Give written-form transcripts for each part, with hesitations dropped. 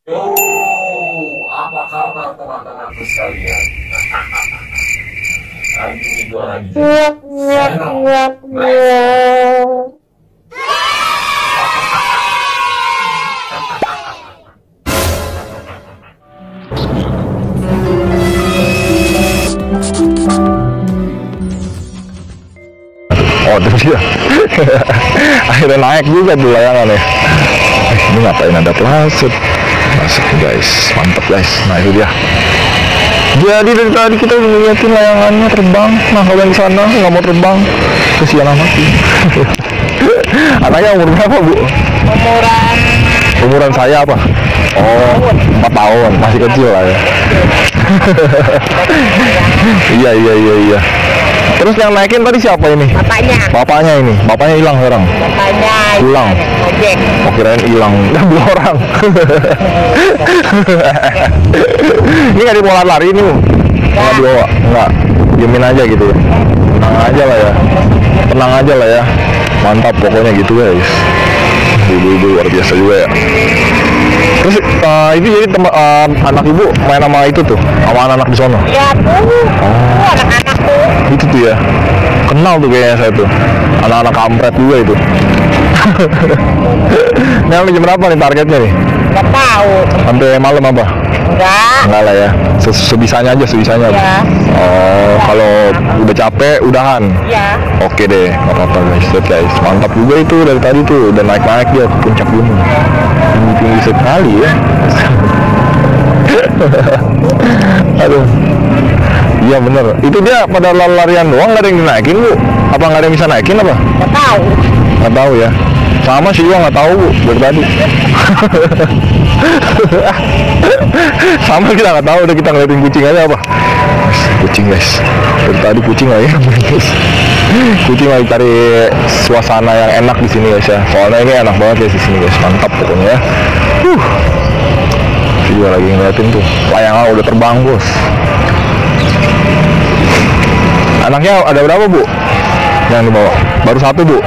Oh, apa kabar teman-temanku sekalian? Hari ini gua lagi senang. Oh, itu dia. Akhirnya naik juga tuh layangan ya. Ini ngapain ada plastik? Masuk guys, mantap guys. Nah itu dia. Jadi dari tadi kita ngeliatin layangannya terbang. Nah kalau yang di sana nggak mau terbang, kesian amat sih. Anaknya umur berapa bu? Umuran saya apa? Oh, 4 tahun, masih kecil lah ya. Iya. Terus yang naikin tadi siapa ini? Bapaknya. Bapaknya ini. Bapaknya hilang sekarang. Bapaknya Hilang. ojek. Oh kirain hilang. Udah 2 orang. Ini nggak dibawa lari ini bu? Nggak dibawa? Nggak. Diemin aja gitu ya. Tenang aja lah ya. Tenang aja lah ya. Mantap pokoknya gitu guys. Ibu-ibu luar biasa juga ya. Terus itu jadi anak ibu main sama itu tuh, sama anak-anak di sono. Ya tuh, anak-anak tuh. Itu tuh ya, kenal tuh kayaknya saya tuh, anak-anak kampret juga itu. Ini sampai jam berapa nih targetnya nih? Nggak tahu. Sampai malam apa? Enggak lah ya, sebisanya aja sebisanya. Ya. Oh, kalau udah capek udahan. Ya. Oke deh, nggak apa-apa guys. Lihat guys, mantap juga itu dari tadi tuh, udah naik-naik dia ke puncak gunung. Tinggi sekali ya. Aduh. Iya bener. Itu dia pada larian doang, nggak ada yang dinaikin bu? Apa nggak ada yang bisa naikin apa? Nggak tahu. Nggak tahu ya. Sama sih juga nggak tahu bu dari tadi. Sama kita nggak tahu, udah kita ngeliatin kucing aja apa. Kucing guys. Dari tadi kucing lagi. Kucing lagi cari suasana yang enak di sini guys ya. Soalnya ini enak banget ya di sini guys. Mantap pokoknya ya. Juga lagi ngeliatin tuh. Layangan udah terbang bos. Anaknya ada berapa bu? Yang dibawa? Baru 1 bu?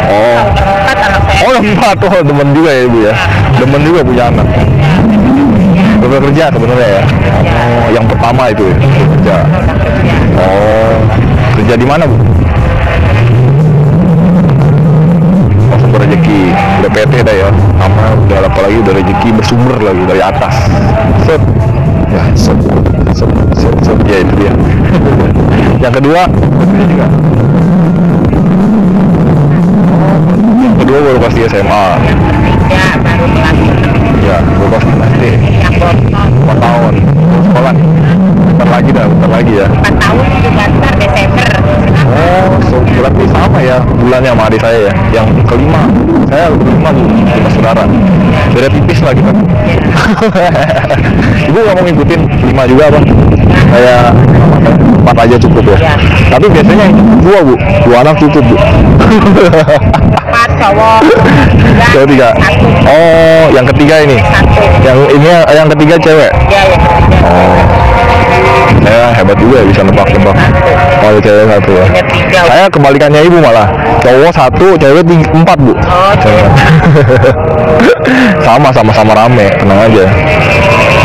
Oh. 4 anak saya. Oh 4, oh demen juga ya ibu ya. Demen juga punya anak. Udah kerja sebenarnya ya. Oh, yang pertama itu ya. Kerja. Oh, kerja di mana bu? Oh, sumber rezeki. Udah PT dah ya. Sama udah apalagi udah rezeki bersumber lagi dari atas. Set. Ya, set. Ya itu dia. Yang kedua baru pasti SMA. Ya, baru kelas. Ya, baru pasti SD. Yang botol. 4 tahun. Sekolah nih. Bentar lagi ya. 4 tahun juga ntar Desember. Oh, berarti sama ya bulannya sama adik saya ya. Yang kelima. Saya kelima bu, 5 saudara. Beda tipis lah kita. Ibu nggak mau ngikutin 5 juga apa? Kayak 4 aja cukup ya. Tapi biasanya yang 2 bu, 2 anak cukup bu. 4 cowok. Cewek 3. Oh, yang ketiga ini. 1. Yang ini yang ketiga cewek. Ya, ya. Oh. Saya hebat juga ya bisa nebak-nebak. Oh, cewek 1 ya. Ya 3. Saya kebalikannya ibu malah. Cowok 1, cewek 4 bu. Oh, Cewek. Sama rame, tenang aja.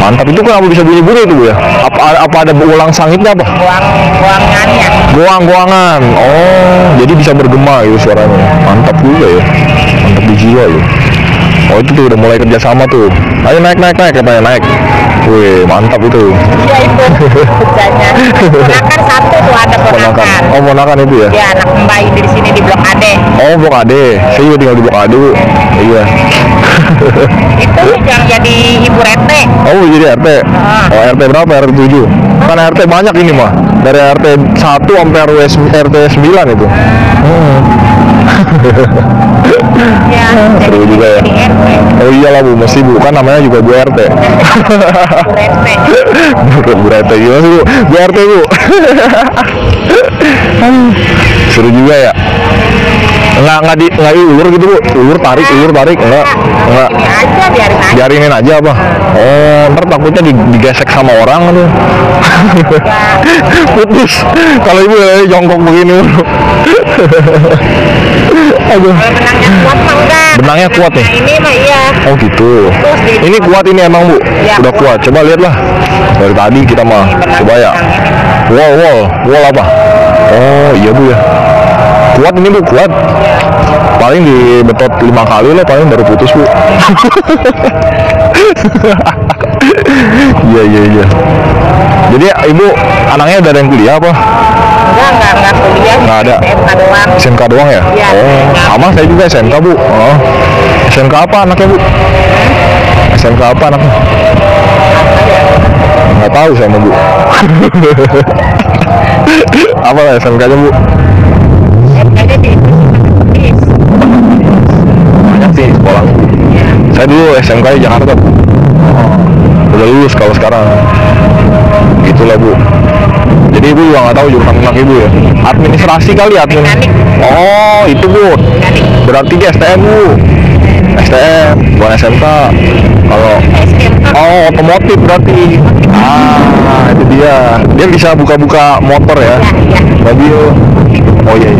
Mantap, itu kenapa bisa bunyi-bunyi itu bu ya? Apa ada ulang sangitnya apa? Buangannya. Goang-goangan. Oh, jadi bisa bergema gitu suaranya. Mantap juga ya. Mantap di jiwa ya. Oh itu tuh udah mulai kerja sama tuh. Ayo naik katanya naik. Wih mantap itu. Iya itu kerjanya. Ponakan 1 tuh ada ponakan. Oh ponakan itu ya. Ya anak Mbak di sini di Blok Ade. Oh Blok Ade. Saya juga tinggal di Blok Ade bu. Iya. Itu yang jadi ibu RT. Oh jadi RT. Oh RT berapa? RT 7. Kan RT banyak ini mah. Dari RT 1 sampai RT 9 itu. Ya, seru juga ya. Oh iyalah bu, mesti bu, kan namanya juga Bu RT. Bu RT gimana sih bu? Bu RT bu. Seru juga ya. Nggak ulur gitu bu, ulur tarik enggak. Ini aja Biarinin aja apa? Oh ntar takutnya digesek sama orang tuh. Putus. Kalau ibu jongkok begini Aduh. Kalau benangnya kuat mah enggak. Benangnya kuat nih? Nah, ini mah iya. Oh gitu. Terus di- Ini kuat ini emang bu? Ya, Udah kuat. Coba lihat lah. Dari tadi kita mah. Coba ya. Wall apa? Oh iya bu ya. Kuat ini bu, kuat. Paling dibetot 5 kali lah, paling baru putus bu. Iya. Jadi ibu anaknya ada yang kuliah apa? Enggak kuliah. Nggak ada. SMK doang. SMK doang ya? Iya. Oh, sama saya juga SMK bu. Oh, SMK apa anaknya bu? SMK apa anaknya? Nggak tahu saya bu. Apa lah SMK-nya bu? SMK-nya di Banyak sih sekolah. Saya dulu SMK di Jakarta bu. Udah lulus kalau sekarang. Gitulah bu. Jadi ibu juga nggak tahu jurusan anak ibu ya. Administrasi kali ya admin. Mekanik. Oh itu bu. Mekanik. Berarti dia STM bu. STM bukan SMK. Kalau SMK. oh otomotif berarti. Ah itu dia. Dia bisa buka-buka motor ya. Iya. Mobil. Oh iya.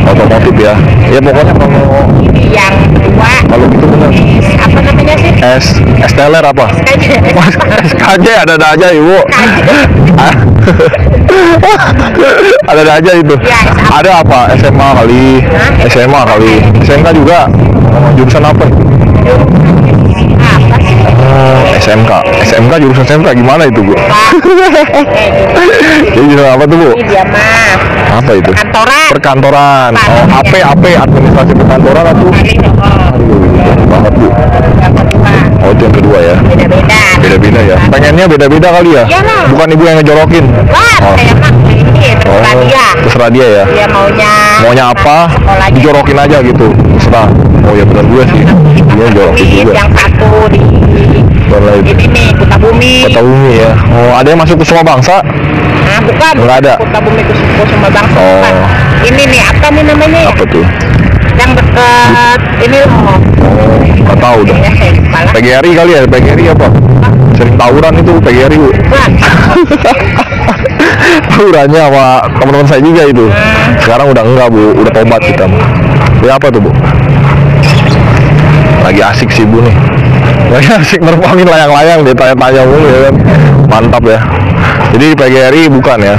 Otomotif ya. Ya pokoknya kalau Ini yang kedua. kalau gitu benar. Apa namanya sih? STLR apa? Mas SKJ ada aja ibu. Ada aja itu. Ya, SMA. Ada apa? SMA kali. Hah? SMA kali. SMK juga. Jurusan apa? Apa sih? SMK jurusan SMK gimana itu bu? Jadi jurusan apa tuh bu? Ini dia mah Apa itu? kantoran. Perkantoran. Oh AP administrasi perkantoran atau? Aduh, jauh banget bu. Oh itu yang kedua ya. Beda-beda. Beda-beda ya. Pengennya beda-beda kali ya. Iyalah. Bukan ibu yang ngejorokin. Wah, Oh. saya mah ini terserah dia. Terserah dia ya. Dia Maunya apa? sekolahnya. Dijorokin aja gitu. Terserah. Oh ya benar juga sih. Dia jorokin Ini juga. yang satu di Mana itu? ini nih Kuta Bumi. Kota Bumi ya. Oh ada yang masuk ke semua bangsa? Nah, bukan. Nggak ada. Kuta Bumi Kusuma Bangsa. Oh. Bukan. Ini nih apa nih namanya ya? Apa tuh? Yang dekat ini loh. Oh nggak tahu dah. Ya, saya lupa lah. PGRI kali ya. PGRI apa? Sering tawuran itu PGRI bu. Bukan. Tawurannya sama teman-teman saya juga itu. Sekarang udah enggak bu. Udah tobat kita. Ya apa tuh bu? Lagi asik sih bu nih. Lagi asik nerbangin layang-layang dia tanya-tanya mulu ya kan. Mantap ya. Jadi PGRI bukan ya.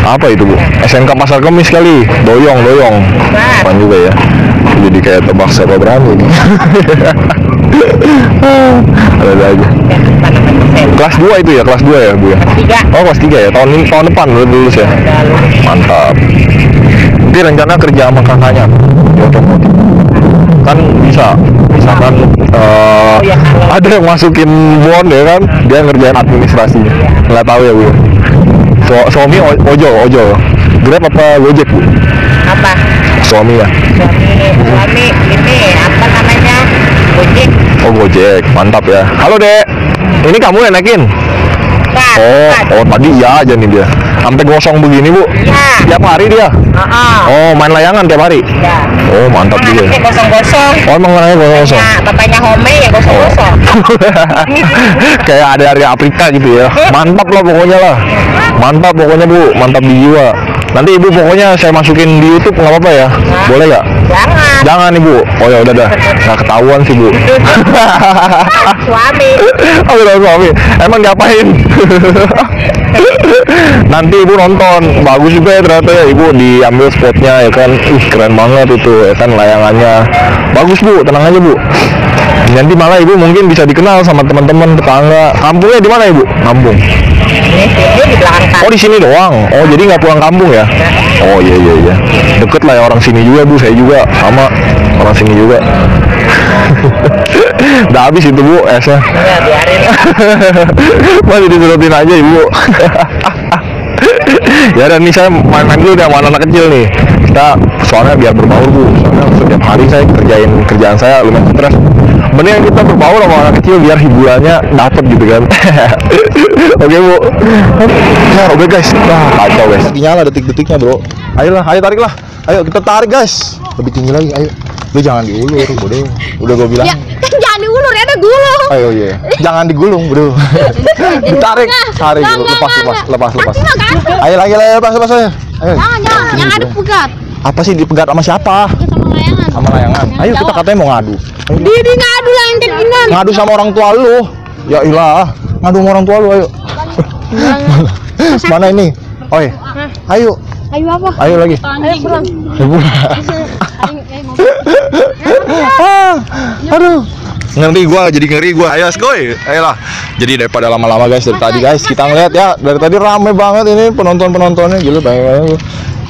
Apa itu bu? SMK Pasar Kemis kali. Doyong. Bukan juga ya. Jadi kayak tebak siapa berani nih. Ada aja. Lupa namanya saya. Kelas 2 itu ya, kelas 2 ya bu ya. 3. Oh kelas 3 ya, tahun depan udah lulus ya. Mantap. Nanti rencana kerja sama kakaknya di otomotif. Kan bisa, misalkan ya, kalau- ada yang masukin bon ya kan, dia ngerjain administrasi. Nggak tahu ya bu. Suami ojol. Grab apa Gojek bu? Apa? Suami ya. Suami ini apa namanya? Gojek. Oh Gojek, mantap ya. Halo dek, ini kamu yang naikin? Bukan. Oh tadi iya aja nih dia. Sampai gosong begini bu. Iya. Tiap hari dia. Oh main layangan tiap hari. Ya. Oh mantap juga. Anaknya gosong-gosong. Oh emang anaknya gosong-gosong. Bapaknya Home ya gosong-gosong. Kayak ada dari Afrika gitu ya. Mantap lah pokoknya lah. Mantap pokoknya bu. Mantap di jiwa. Nanti ibu pokoknya saya masukin di YouTube nggak apa-apa ya? Boleh nggak? Jangan. Jangan ibu. Oh ya udah dah. Nggak ketahuan sih bu. Suami. Oh udah suami. Emang diapain? Nanti ibu nonton. Bagus juga ya ternyata ya ibu diambil spotnya ya kan. Keren banget itu ya kan layangannya. Bagus bu. Tenang aja bu. Nanti malah ibu mungkin bisa dikenal sama teman-teman tetangga. Kampungnya di mana ibu? Kampung. Ini di belakang kan. Oh di sini doang. Oh jadi nggak pulang kampung ya? Oh iya. Deket lah ya orang sini juga bu. Saya juga sama orang sini juga. Udah habis itu bu esnya. Ya biarin. Masih disurutin aja ibu. Ya dan nih saya main-main dulu sama anak kecil nih. Kita soalnya biar berbaur bu. Soalnya setiap hari saya kerjaan saya lumayan stres. Mending kita berbaur sama anak kecil biar hiburannya dapet gitu kan. Oke bu. Nah oke guys. Wah kacau guys. Lagi nyala detik-detiknya bro. Ayolah, ayo tarik lah. Ayo kita tarik guys. Lebih tinggi lagi. Ayo. Lu jangan diulur bodoh. Udah gue bilang. Ya kan jangan diulur ya ada gulung. Ayo ya. Jangan digulung, bro. Tarik. Lepas. Ayo lagi lepas aja. Ayo. Jangan ada pegat. Apa sih dipegat sama siapa? Sama layangan. Sama layangan. Ayo kita katanya mau ngadu. Didi ngadu lah yang kayak Ngadu sama orang tua lu. Ya ilah, ngadu sama orang tua lu ayo. Mana ini? Oi. Ayo. Ayo apa? Ayo lagi. Ayo pulang. Aduh. Ngeri gua. Ayo skoy. Ayolah. Jadi daripada lama-lama guys dari tadi guys kita ngeliat ya dari tadi rame banget ini penontonnya gila banyak.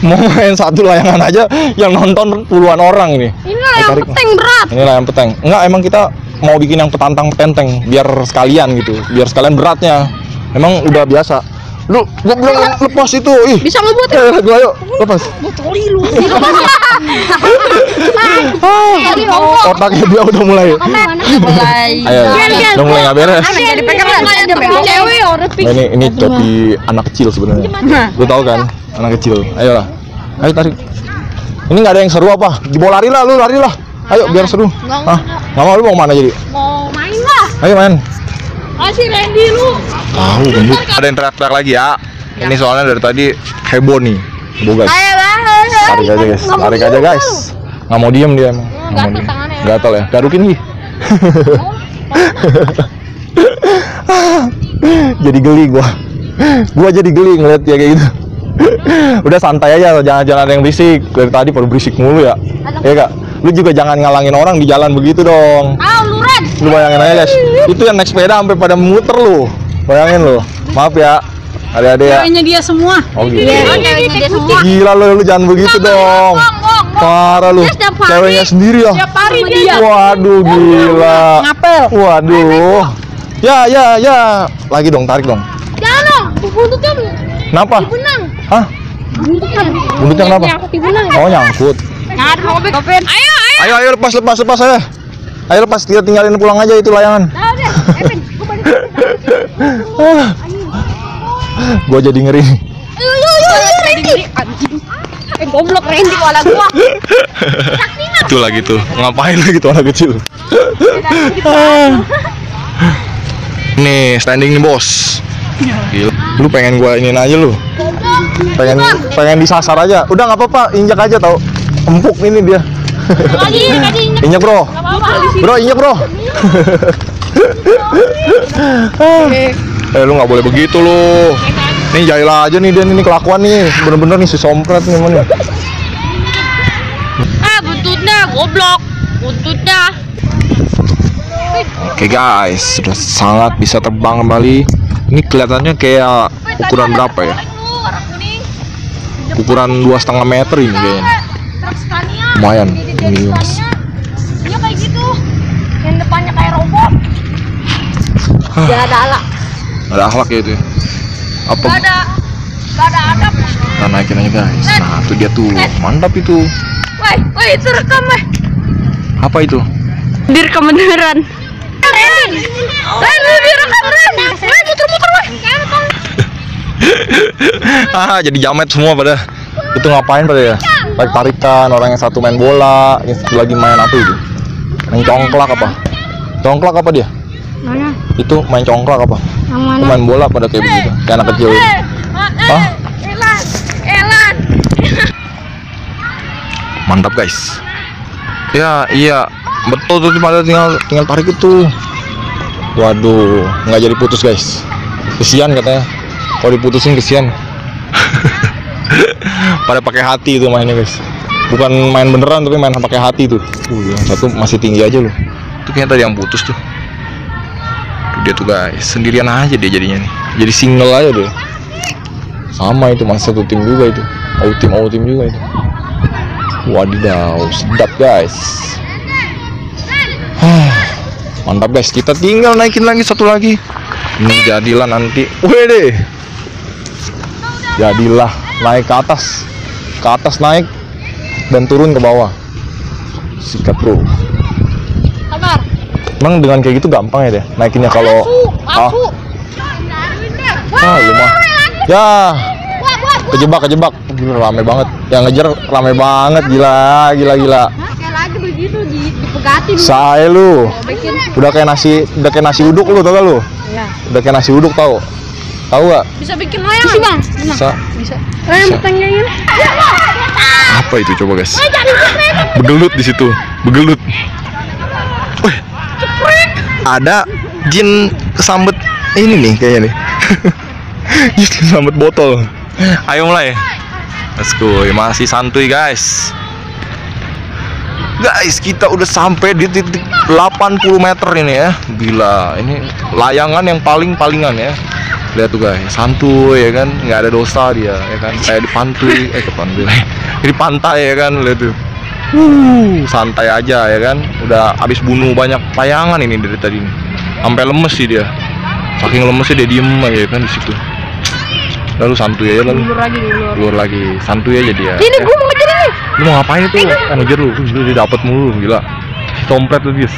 Mau main satu layangan aja yang nonton puluhan orang ini. Ini layang peteng berat. Ini layang peteng. Enggak, emang kita mau bikin yang petantang-petenteng biar sekalian gitu. Biar sekalian beratnya. Emang udah biasa. Lu gua bilang lepas itu. Ih. Bisa ngebuat ya? Gua ayo lepas. Botoli lu. Otaknya dia udah mulai. Ayo. Udah mulai enggak beres. Jadi pegang cewek orang Nah, ini topi anak kecil sebenarnya. Lu tahu kan? Anak kecil. Ayolah. Ayo tarik. Ini nggak ada yang seru apa? Dibawa lari lah. Ayo biar seru. Hah? Nggak mau, lu mau mana jadi? mau main lah. Ayo main. Kasih Randy lu. Tahu gendut. Ada yang teriak-teriak lagi ya. Ini soalnya dari tadi heboh nih. Heboh guys. Tarik aja guys. Nggak mau diem dia emang. Nggak mau diem. Gatel ya. Garukin nih. Jadi geli gua jadi geli ngeliat dia kayak gitu. Udah santai aja, jangan ada yang berisik. Dari tadi pada berisik mulu ya. Iya kak. Lu juga jangan ngalangin orang di jalan begitu dong. Lu bayangin aja guys. Itu yang naik sepeda sampai pada muter lu. Bayangin lu. Maaf ya. Adik-adik ya. Ceweknya dia semua. Oh gitu. Ceweknya dia semua. Gila lu jangan begitu dong. Parah lu. Ceweknya sendiri ya. Tiap hari dia. Waduh gila. Ngapel. Waduh. Ya. Lagi dong, tarik dong. Jangan dong. Buntutnya Kenapa? benang. Hah? Buntutnya kenapa? Nyangkut di benang. Oh nyangkut. Kopin. Ayo lepas aja. Ayo lepas, kita tinggalin pulang aja itu layangan. Gua jadi ngeri. Goblok Randy wala gua. Itu lagi tuh, ngapain lagi tuh anak kecil? Nih standing nih bos. Gila. Lu pengen gua iniin aja lu. Pengen disasar aja. Udah nggak apa-apa, injak aja tau. Empuk ini dia. Injak bro. Bro injak bro. Lu nggak boleh begitu lu. Nih jahil aja nih dia nih kelakuan nih. Bener-bener nih si sompret nih mana. Buntutnya goblok. Buntutnya. Oke guys, sudah sangat bisa terbang kembali. Ini kelihatannya kayak ukuran berapa ya? Ukuran 2,5 meter ini kayaknya. Lumayan ini mas. Iya kayak gitu. Yang depannya kayak robot. Gak ada alak. Ada akhlak ya itu ya? Apa? Gak ada adab. Kita naikin aja guys. Nah itu dia tuh, mantap itu. Woi itu rekam weh. Apa itu? Direkam beneran. Direkam Ren. Muter-muter weh. Jadi jamet semua pada. Itu ngapain pada ya? Tarik-tarikan, orang yang satu main bola, yang satu lagi main apa itu? Main congklak apa? Congklak apa dia? Mana? Itu main congklak apa? Yang Itu main bola pada kayak begitu, kayak anak kecil itu. Hah? Elan. Mantap guys. Ya iya betul tuh pada tinggal tarik itu. Waduh nggak jadi putus guys. Kesian katanya. Kalau diputusin kesian. Pada pakai hati itu mainnya guys. Bukan main beneran tapi main pakai hati tuh. Yang satu masih tinggi aja loh. Itu kayaknya tadi yang putus tuh. Dia tuh guys sendirian aja dia jadinya nih. Jadi single aja deh. Sama itu masih satu tim juga itu. Out tim juga itu. Wadidaw, sedap guys. Mantap guys, kita tinggal naikin lagi satu lagi. Ini jadilah nanti. Wede. Jadilah naik ke atas naik dan turun ke bawah. Sikat bro. Sabar. Emang dengan kayak gitu gampang ya deh naikinnya kalau lu mah. Ya. Kejebak. Gila rame banget. Yang ngejar rame banget, gila. Kayak lagi begitu di Berkati dulu. Saya lu. Bikin. Udah kayak nasi uduk lu, tau gak lu? Ya. Udah kayak nasi uduk, tau gak? Bisa bikin layang. Bisa, Bang. Bisa. Layang petangnya ini. Apa itu coba, guys? Begelut di situ. Begelut. Wih. Ada jin kesambet ini nih kayaknya nih. Jin kesambet botol. Ayo mulai. Let's go. Masih santuy, guys. Guys, kita udah sampai di titik 80 meter ini ya. Gila, ini layangan yang palingan ya. Lihat tuh guys, santuy ya kan, nggak ada dosa dia ya kan. Kayak di di pantai ya kan, lihat tuh. Santai aja ya kan. Udah habis bunuh banyak layangan ini dari tadi nih. Sampai lemes sih dia. Saking lemesnya dia diem aja ya kan di situ. Lalu santuy aja lalu. Luar lagi. Santuy aja dia. Ini gua mau ngejar ini. Lu mau ngapain tuh? Ngejar lu, dia dapet mulu, gila. Compret tuh, guys.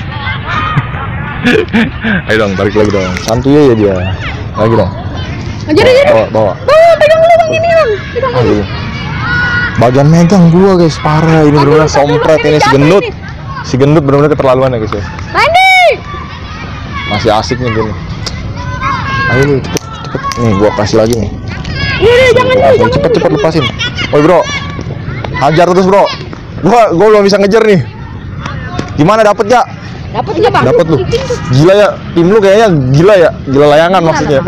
Ayo dong, tarik lagi dong. Santuy aja dia. Lagi dong. Ngejar aja. Bawa. Pegang dulu Bang ini, Bang. Aduh. Bagian megang gua, guys. Parah ini benar-benar sompret ini si gendut. Si gendut benar-benar keterlaluan ya, guys ya. Randy. Masih asik nih gini. Ayo lu, cepet. Nih, gua kasih lagi nih. Jangan Cepet lepasin. Oi, bro. Hajar terus, bro. Gua belum bisa ngejar nih. Gimana, dapet gak? Dapat enggak, Bang? Dapet lu. Gila ya, tim lu kayaknya gila ya. Gila layangan maksudnya.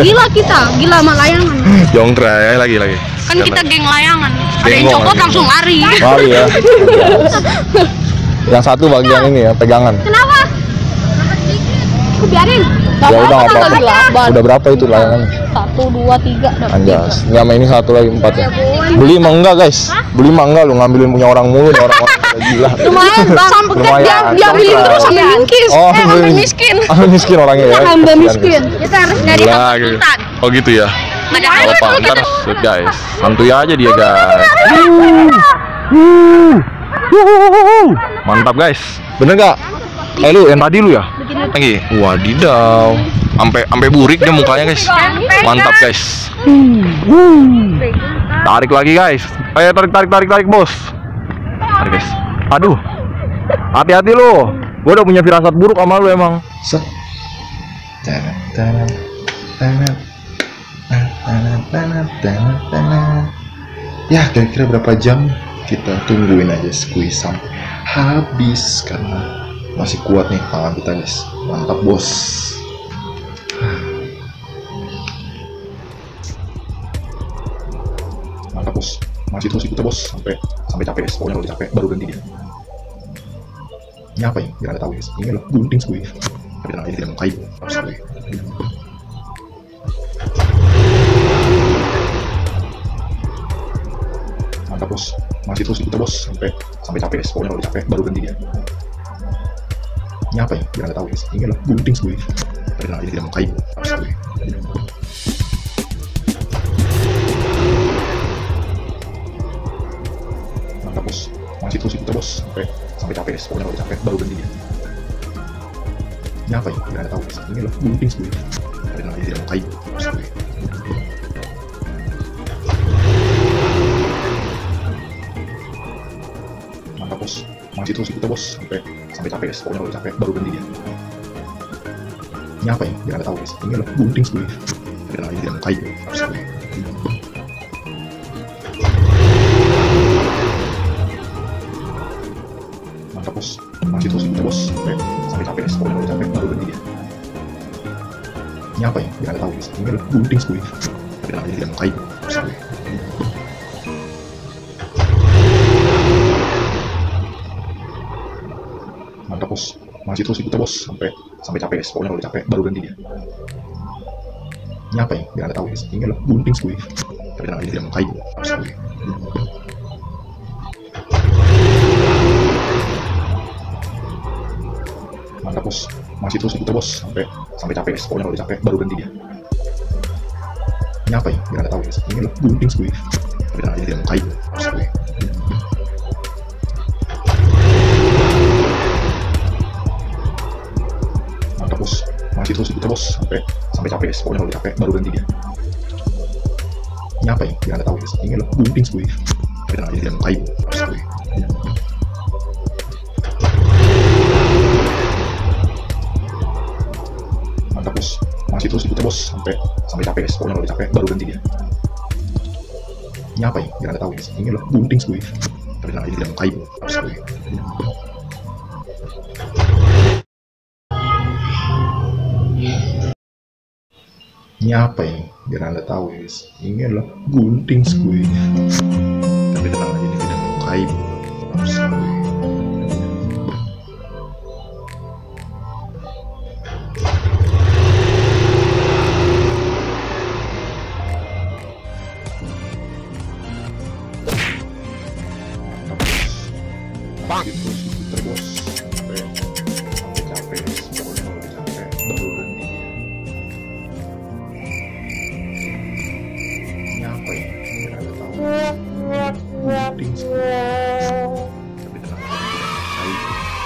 Gila kita, gila sama layangan. Jongtra ya, lagi. Kan kita geng layangan. Ada yang Geng copot lagi. langsung lari. Mari ya. Yang satu bagian ini ya, pegangan. Kenapa? Aku biarin. Ya udah nggak apa-apa. Udah berapa itu layangannya? 1, 2, 3 dapat. Anjas. Nggak sama ini satu lagi 4 ya. Beli mah enggak, guys. Beli mah enggak, lu ngambilin punya orang mulu, orang-orang gila. Lumayan, Bang. Sampai Lumayan. dia beliin terus sampai bingkis. Sampai miskin. Miskin orangnya ya. Sampai miskin. Kita harus nyari Gila, gitu. Oh gitu ya. Ada Apa? Ntar shoot, guys. Santuy aja dia, guys. Mantap, guys. Bener nggak? Lu yang tadi lu ya? Lagi. Wadidaw. Sampai burik dia mukanya, guys. Mantap, guys. Tarik lagi, guys. Ayo tarik, bos. Tarik, guys. Aduh. Hati-hati lu. Gua udah punya firasat buruk sama lu emang. Set. Ya, kira-kira berapa jam kita tungguin aja squeeze sampai habis karena masih kuat nih tangan kita, guys. Mantap, bos. Mantap, bos. Masih terus kita, bos, sampai capek, guys. Pokoknya kalau capek baru berhenti dia. Ini apa ya? Biar anda tahu, guys. Ini adalah gunting squeeze. Tapi tenang aja, tidak mau kayu. Harus squeeze. Mantap, bos. Masih terus kita, bos, sampai capek, guys. Pokoknya kalau capek baru berhenti dia. Ini apa ya? Biar anda tahu, guys. Ini adalah gunting squeeze. Tapi tenang aja, tidak mau kayu. Harus squeeze. Mantap, bos. Masih terus kita, bos, sampai capek, guys. Pokoknya kalau capek baru berhenti dia. Ini apa ya? Biar anda tahu, guys. Ini adalah gunting squeeze. Tapi tenang aja, tidak mau kayu. Harus squeeze. Mantap, bos. Masih terus kita, bos, sampai capek, guys. Pokoknya kalau capek baru berhenti dia. Ini apa ya? Biar anda tahu, guys. Ini adalah gunting squeeze. Tapi tenang aja, tidak mau kayu. Harus squeeze. Mantap, bos. Masih terus kita, bos, sampai capek, guys. Pokoknya kalau capek baru berhenti dia. Ini apa ya? Biar anda tahu, guys. Ini adalah gunting squeeze. Tapi tenang aja, tidak mau kayu. Harus squeeze. Mantap, bos. Masih terus kita, bos, sampai capek, guys. Pokoknya kalau capek baru berhenti dia. Ini apa ya? Biar anda tahu, guys. Ini adalah gunting squeeze. Tapi tenang aja, tidak mau kayu. Harus squeeze. Mantap, bos. Masih terus kita, bos, sampai capek, guys. Pokoknya kalau capek baru berhenti dia. Ini apa ya? Biar anda tahu, guys. Ini adalah gunting squeeze. Tapi tenang aja, tidak mau kayu. Harus squeeze. Mantap, bos. Masih terus kita, bos, sampai capek, guys. Pokoknya kalau capek baru berhenti dia. Ini apa ya? Biar anda tahu, guys. Ini adalah gunting squeeze. Tapi tenang aja, tidak mau kayu. Harus squeeze. Mantap bos, masih terus diputar bos sampai capek guys. Pokoknya kalau udah capek baru berhenti dia. Ini apa ya? Biar anda tahu guys, ini adalah gunting skuy. Tapi tenang aja, ini tidak mau kayu skuy. Ini apa ini? Biar anda tahu guys, ini adalah gunting skuy. Tapi tenang aja, ini tidak mau kayu skuy. Gitu diputer bos sampai capek guys. Pokoknya kalau udah capek baru berhenti dia. Ini apa ya? Biar anda tahu gunting skuy. Tapi tenang aja, tidak mau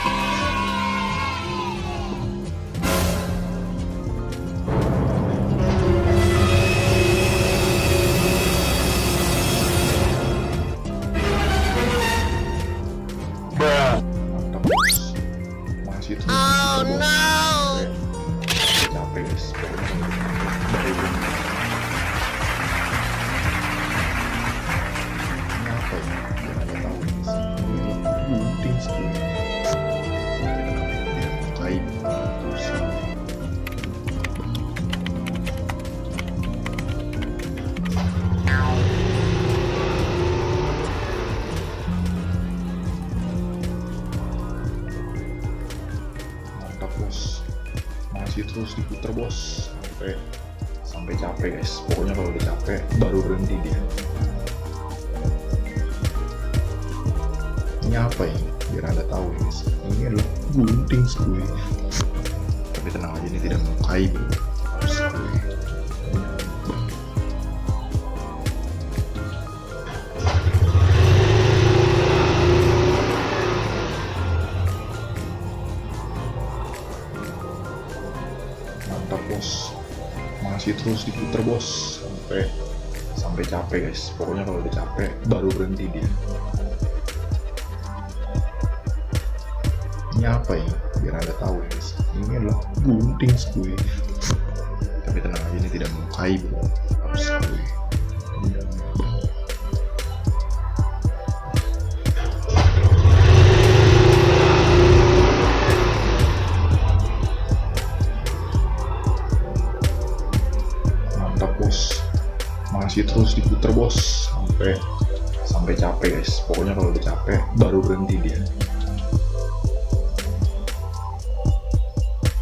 mantap bos, masih terus capek guys. Pokoknya ini apa ya? Biar anda tahu guys, ini gunting skuy. Kayu terus. Mantap bos, masih terus diputar bos sampai capek guys. Pokoknya kalau udah capek baru berhenti dia. Ini apa ya? Biar anda tahu guys, ini adalah gunting skuy. Tapi tenang aja, ini tidak mau kayu skuy. Mantap bos, masih terus diputar bos sampai capek guys. Pokoknya kalau udah capek baru berhenti dia.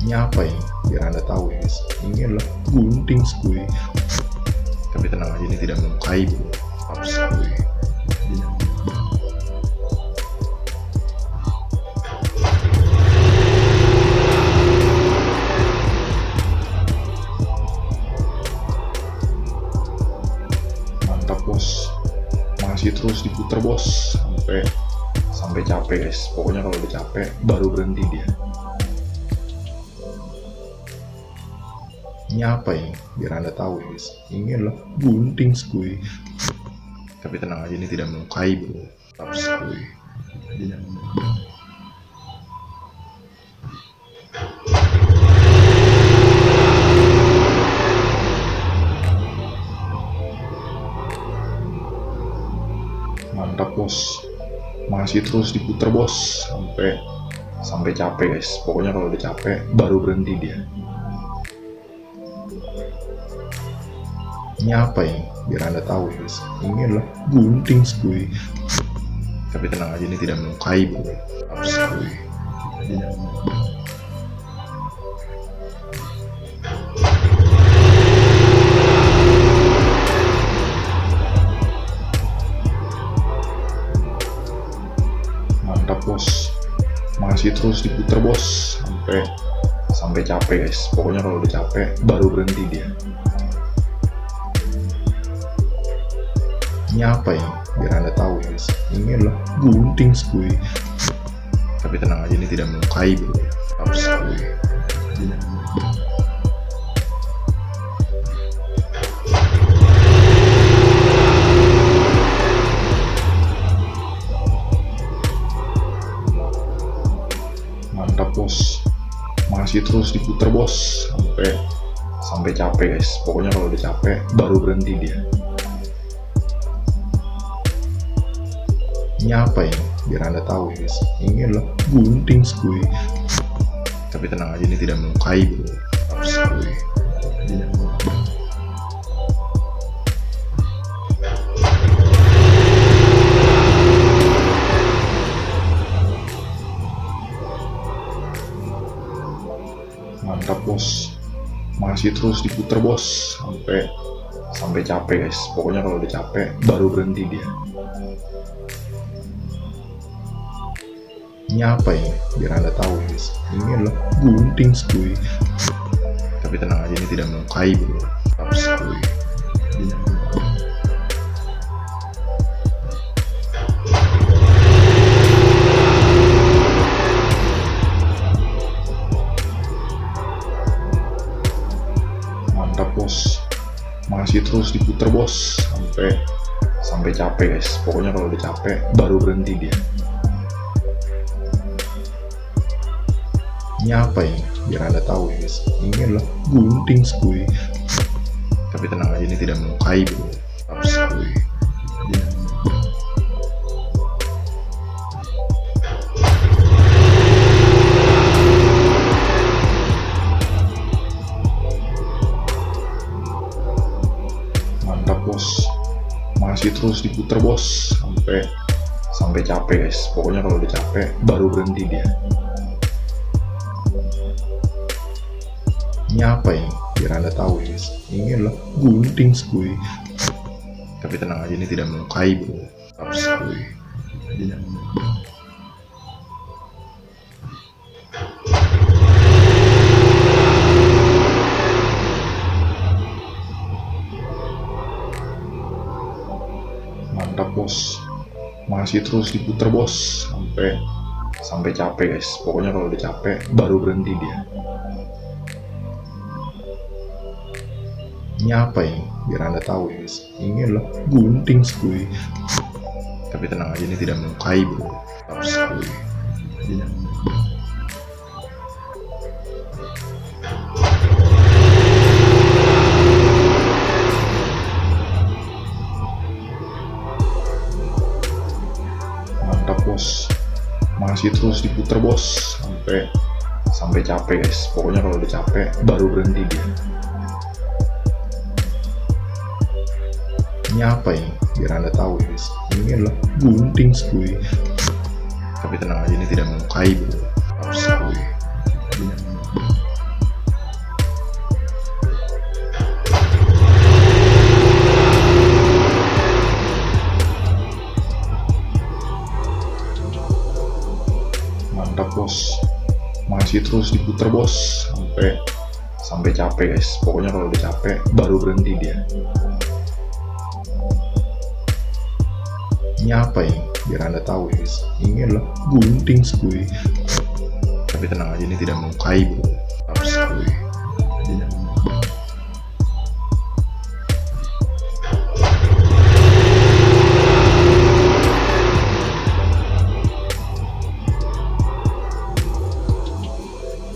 Ini apa ya? Biar anda tahu guys, ini adalah gunting skuy. Tapi tenang aja, ini tidak mau kayu skuy. Mantap bos, masih terus diputar bos sampai capek guys. Pokoknya kalau udah capek baru berhenti dia. Ini apa ya? Biar anda tahu guys, ini adalah gunting skuy. Tapi tenang aja, ini tidak mau kayu skuy. Mantap bos, masih terus diputar bos sampai capek guys. Pokoknya kalau udah capek baru berhenti dia. Ini apa ya? Biar anda tahu guys, ini adalah gunting skuy. Tapi tenang aja, ini tidak mau kayu skuy. Mantap bos, masih terus diputar bos sampai capek guys. Pokoknya kalau udah capek baru berhenti dia. Ini apa ya? Biar anda tahu guys, ini adalah gunting skuy. Tapi tenang aja, ini tidak mau kayu skuy. Mantap bos, masih terus diputar bos sampai capek guys. Pokoknya kalau udah capek baru berhenti dia. Ini apa ya? Biar anda tahu guys, ini adalah gunting skuy. Tapi tenang aja, ini tidak mau kayu skuy. Mantap bos, masih masih terus diputer bos sampai capek guys. Pokoknya kalau udah capek baru berhenti dia. Ini apa ini? Biar anda tahu ya guys, ini adalah gunting skui. Tapi tenang aja, ini tidak melukai bro, harus skui. Mantap bos, masih terus diputer bos sampai capek guys. Pokoknya kalau udah capek baru berhenti dia. Ini apa ini? Biar anda tahu guys, ini adalah gunting skui. Tapi tenang aja, ini tidak melukai bro, harus skui. Mantap bos, masih terus diputer bos sampai capek guys. Pokoknya kalau udah capek baru berhenti dia. Ini apa ini? Biar anda tahu ya guys, ini adalah gunting skui. Tapi tenang aja, ini tidak melukai bro, harus skui. Mantap bos, masih terus diputer bos sampai capek guys. Pokoknya kalau udah capek baru berhenti dia. Ini apa ini? Biar anda tahu ya guys, ini adalah gunting skui. Tapi tenang aja, ini tidak melukai bro, harus skui. Mantap bos, masih terus diputer bos sampai capek guys. Pokoknya kalau udah capek baru berhenti dia. Ini apa ini? Biar anda tahu ya guys, ini adalah gunting skui. Tapi tenang aja, ini tidak melukai bro, harus skui. Mantap bos, masih terus diputer bos sampai capek guys. Pokoknya kalau udah capek baru berhenti dia. Ini apa ini? Biar anda tahu ya guys, ini adalah gunting skui. Tapi tenang aja, ini tidak melukai bro, harus skui. Mantap bos, masih terus diputer bos sampai capek guys. Pokoknya kalau udah capek baru berhenti dia. Ini apa ini? Biar anda tahu ya guys, ini adalah gunting skui. Tapi tenang aja, ini tidak melukai bro, harus skui.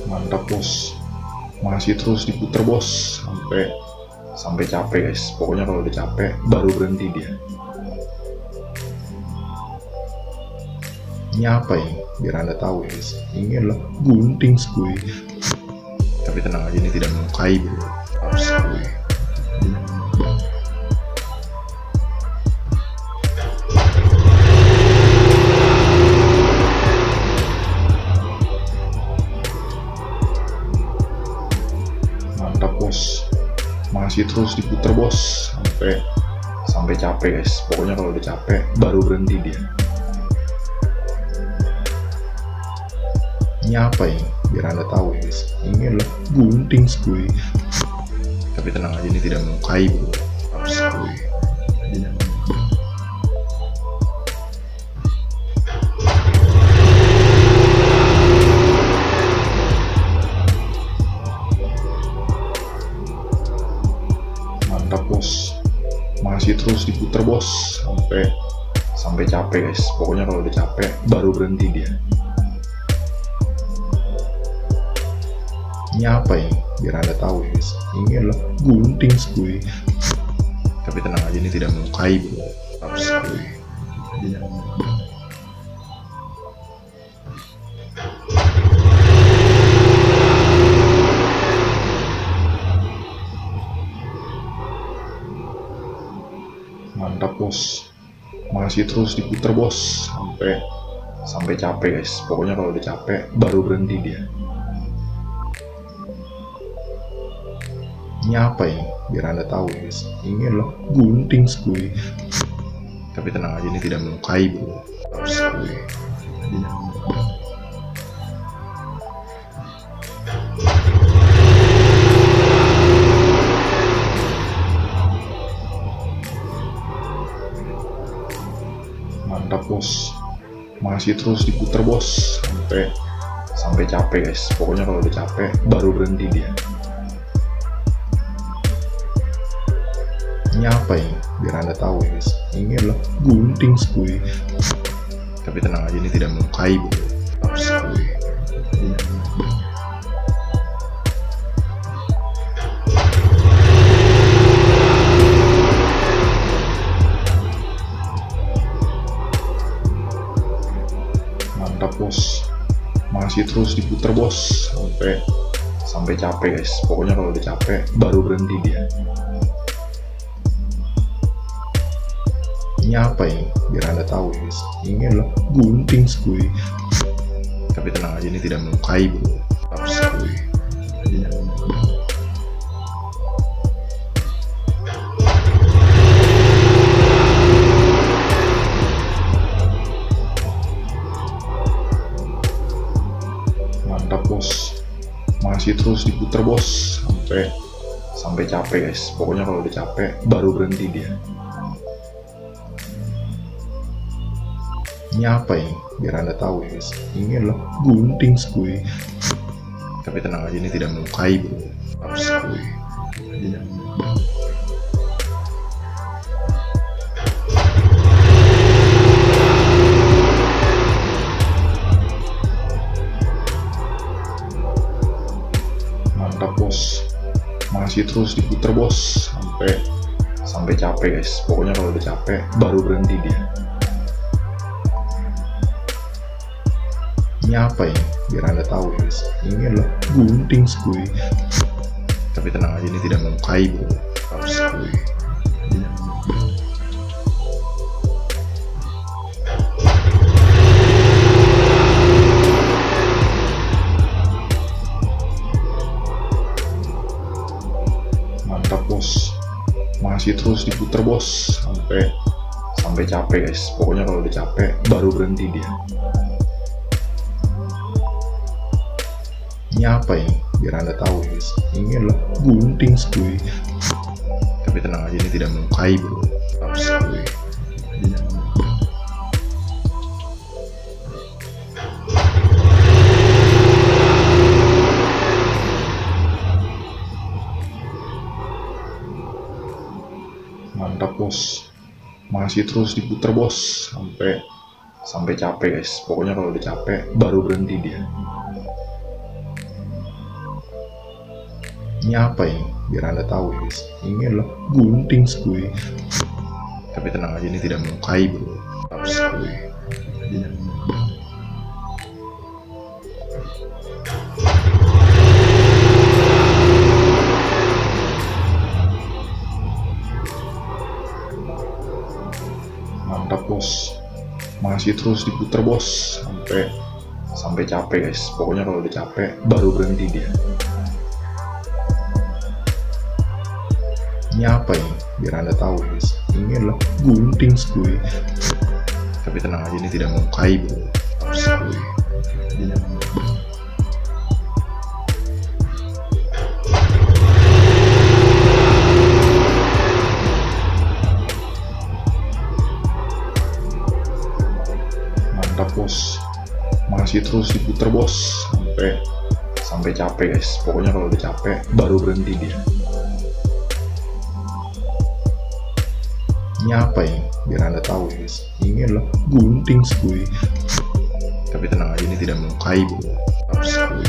Mantap bos, masih terus diputer bos sampai capek guys. Pokoknya kalau udah capek baru berhenti dia. Ini apa ini? Biar anda tahu ya guys, ini adalah gunting skui. Tapi tenang aja, ini tidak melukai bro, harus skui. Mantap bos, masih terus diputer bos sampai capek guys. Pokoknya kalau udah capek baru berhenti dia. Ini apa ini? Biar anda tahu ya guys, ini adalah gunting skui. Tapi tenang aja, ini tidak melukai bro, harus skui. Mantap bos, masih terus diputer bos sampai capek guys. Pokoknya kalau udah capek baru berhenti dia. Ini apa ini? Biar anda tahu ya guys, ini adalah gunting skuy. Tapi tenang aja, ini tidak melukai bro. Harus skuy. Mantap bos, masih terus diputer bos sampai capek guys. Pokoknya kalau udah capek baru berhenti dia. Ini apa ini? Biar anda tahu ya guys, ini adalah gunting skuy. Tapi tenang aja, ini tidak melukai bro. Harus skuy. Mantap bos, masih terus diputer bos sampai capek guys. Pokoknya kalau udah capek baru berhenti dia. Ini apa ini? Biar anda tahu ya guys, ini adalah gunting skuy. Tapi tenang aja, ini tidak melukai bro. Harus skuy. Mantap bos, masih terus diputer bos sampai capek guys. Pokoknya kalau udah capek baru berhenti dia. Ini apa ini? Biar anda tahu ya guys, ini adalah gunting skuy. Tapi tenang aja, ini tidak melukai bro. Harus skuy. Mantap bos, masih terus diputer bos sampai capek guys. Pokoknya kalau udah capek baru berhenti dia. Ini apa ini? Biar anda tahu ya guys, ini adalah gunting skuy. Tapi tenang aja, ini tidak melukai bro. Harus skuy. Mantap bos, masih terus diputer bos sampai capek guys. Pokoknya kalau udah capek baru berhenti dia. Ini apa ini? Biar anda tahu ya guys, ini adalah gunting skuy. Tapi tenang aja, ini tidak melukai bro. Harus skuy. Mantap bos, masih terus diputer bos sampai capek guys. Pokoknya kalau udah capek baru berhenti dia. Ini apa ini? Biar anda tahu ya guys, ini adalah gunting skuy. Tapi tenang aja, ini tidak melukai bro. Harus skuy. Mantap bos, masih terus diputer bos sampai capek guys. Pokoknya kalau udah capek baru berhenti dia. Ini apa ini? Biar anda tahu ya guys, ini adalah gunting skuy. Tapi tenang aja, ini tidak melukai bro. Harus skuy. Mantap bos, masih terus diputer bos sampai capek guys. Pokoknya kalau udah capek baru berhenti dia. Ini apa ini? Biar anda tahu ya guys, ini adalah gunting skuy. Tapi tenang aja, ini tidak melukai bro. Harus skuy. Mantap bos, masih terus diputer bos sampai capek guys. Pokoknya kalau udah capek baru berhenti dia. Ini apa ini? Biar anda tahu ya guys, ini adalah gunting skuy. Tapi tenang aja, ini tidak melukai bro. Harus skuy.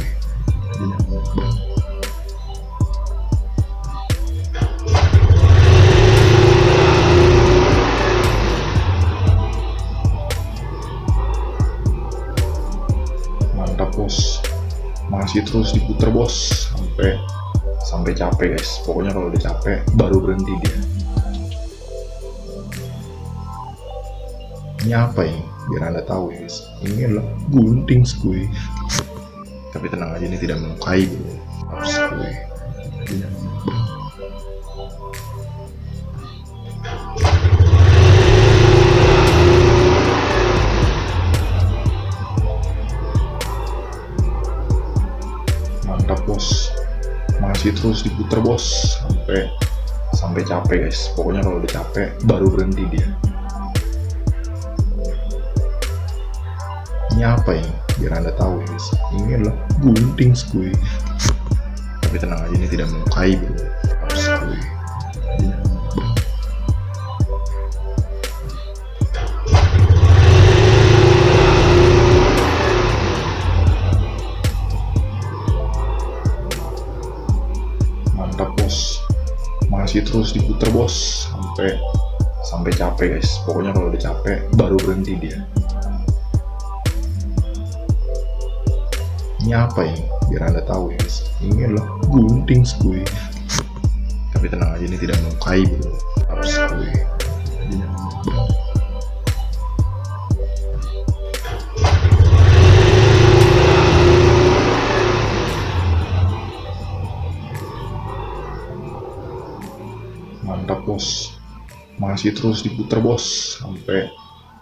masih terus diputer bos sampai capek guys. Pokoknya kalau udah capek baru berhenti dia. Ini apa ini? Biar anda tahu ya guys, ini adalah gunting skuy. Tapi tenang aja, ini tidak melukai bro. Skuy. Mantap bos, masih terus diputer bos sampai capek guys. Pokoknya kalau udah capek baru berhenti dia. Ini apa ini? Biar anda tahu guys, ini adalah gunting skuy. Tapi tenang aja, ini tidak melukai bro. Skuy. Mantap bos, masih terus diputer bos sampai capek guys. Pokoknya kalau udah capek baru berhenti dia. Ini apa ini? Biar anda tahu ya guys, ini adalah gunting skuy. Tapi tenang aja, ini tidak melukai bro. Skuy. Mantap bos, masih terus diputer bos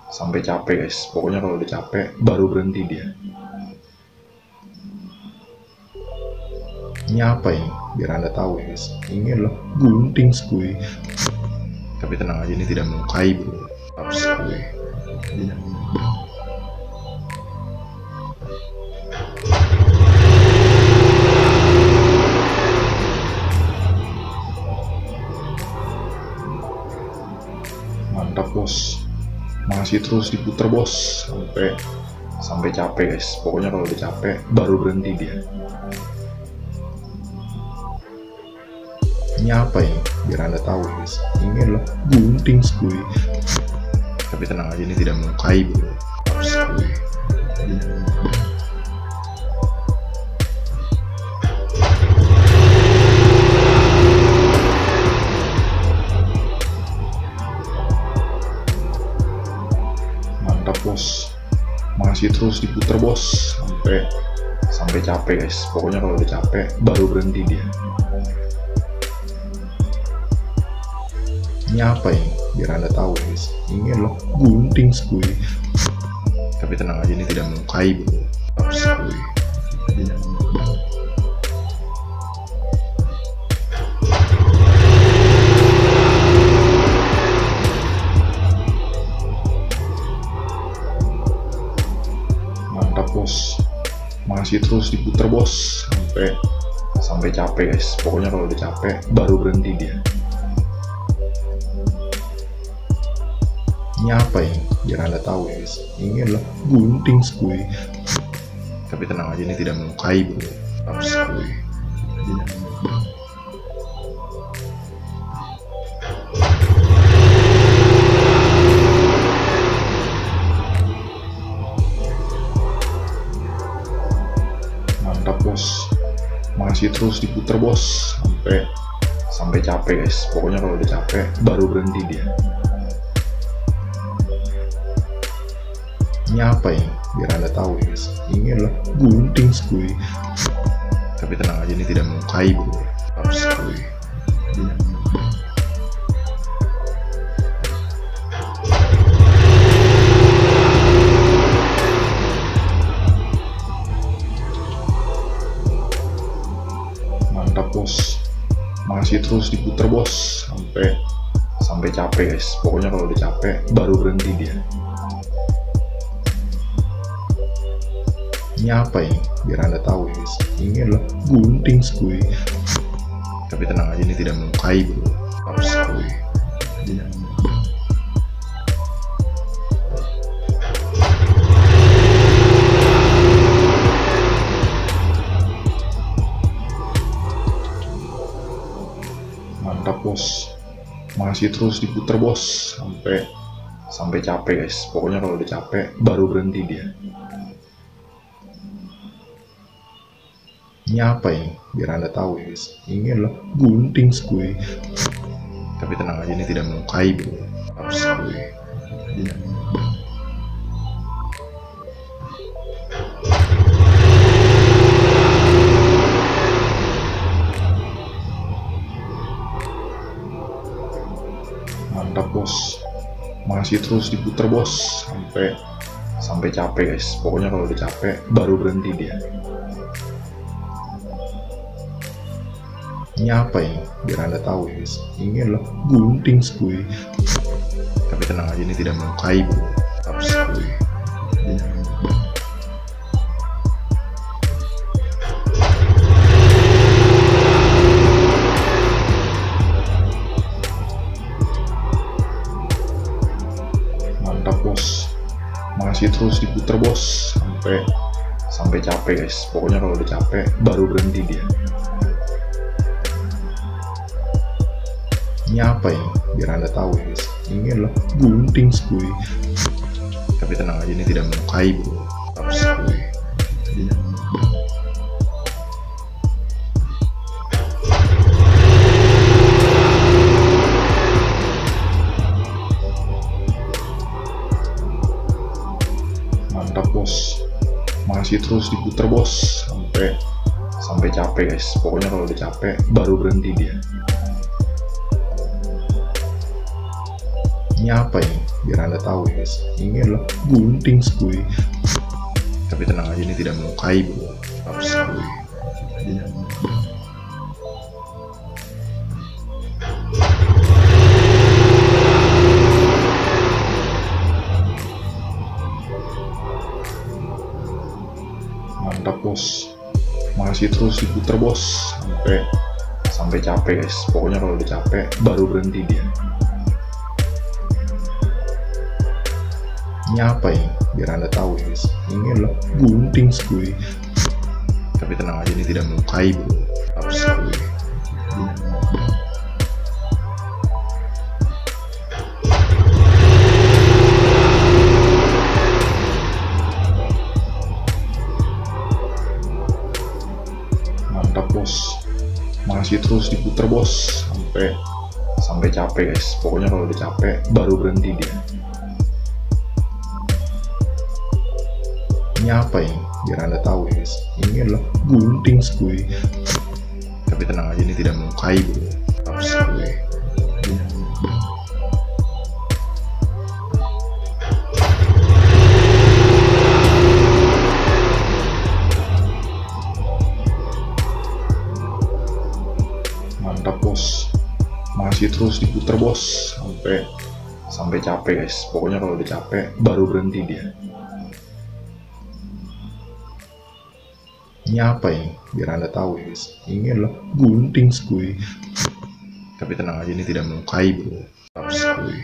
sampai capek guys. Pokoknya kalau udah capek baru berhenti dia. Ini apa ini? Biar anda tahu ya guys, ini adalah gunting skuy. Tapi tenang aja, ini tidak melukai bro. Skuy. Mantap bos, masih terus diputer bos sampai capek guys. Pokoknya kalau udah capek baru berhenti dia. Ini apa ini? Biar anda tahu guys, ini adalah gunting skuy. Tapi tenang aja, ini tidak melukai bro. Skuy. Mantap bos, masih terus diputer bos sampai capek guys. Pokoknya kalau udah capek baru berhenti dia. Ini apa ini? Biar anda tahu guys, ini adalah gunting skuy. Tapi tenang aja, ini tidak melukai bro. Skuy. Mantap bos, masih terus diputer bos sampai capek guys. Pokoknya kalau udah capek baru berhenti dia. Ini apa ini? Biar anda tahu ya guys, ini adalah gunting skuy. Tapi tenang aja, ini tidak melukai bro. Skuy. Mantap bos, masih terus diputer bos sampai capek guys. Pokoknya kalau udah capek baru berhenti dia. Ini apa ini? Biar anda tahu ya guys, ini adalah gunting skuy. Tapi tenang aja, ini tidak melukai bro. Skuy. Mantap bos, masih terus diputer bos sampai capek guys. Pokoknya kalau udah capek baru berhenti dia. Ini apa ini? Biar anda tahu ya guys, ini adalah gunting skuy. Tapi tenang aja, ini tidak melukai bro. Skuy. Mantap bos, masih terus diputer bos sampai capek guys. Pokoknya kalau udah capek baru berhenti dia. Ini apa ini? Biar anda tahu ya guys, ini adalah gunting squid. Tapi tenang aja, ini tidak melukai bro. Harus squid. Mantap bos, masih terus diputer bos sampai capek guys. Pokoknya kalau udah capek baru berhenti dia. Ini apa ini? Biar anda tahu ya guys, ini adalah gunting squid. Tapi tenang aja, ini tidak melukai bro. Harus squid. Mantap bos, masih terus diputer bos sampai capek guys. Pokoknya kalau udah capek baru berhenti dia. Ini apa ini? Biar anda tahu ya guys, ini adalah gunting squid. Tapi tenang aja, ini tidak melukai bro. Harus squid. Mantap bos, masih terus diputer bos sampai capek guys. Pokoknya kalau udah capek baru berhenti dia. Ini apa ini? Biar anda tahu ya guys, ini adalah gunting squid. Tapi tenang aja, ini tidak melukai bro. Harus squid. Mantap bos, masih terus diputer bos sampai capek guys. Pokoknya kalau udah capek baru berhenti dia. Ini apa ini? Biar anda tahu ya guys, ini adalah gunting squid. Tapi tenang aja, ini tidak melukai bro. Harus squid. Mantap bos, masih terus diputer bos sampai capek guys. Pokoknya kalau udah capek baru berhenti dia. Ini apa ini? Biar anda tahu ya guys, ini adalah gunting squid. Tapi tenang aja, ini tidak melukai bro. Harus squid. Mantap bos, masih terus diputer bos sampai capek guys. Pokoknya kalau udah capek baru berhenti dia. Ini apa ini? Biar anda tahu ya guys, ini adalah gunting squid. Tapi tenang aja, ini tidak melukai bro. Harus squid.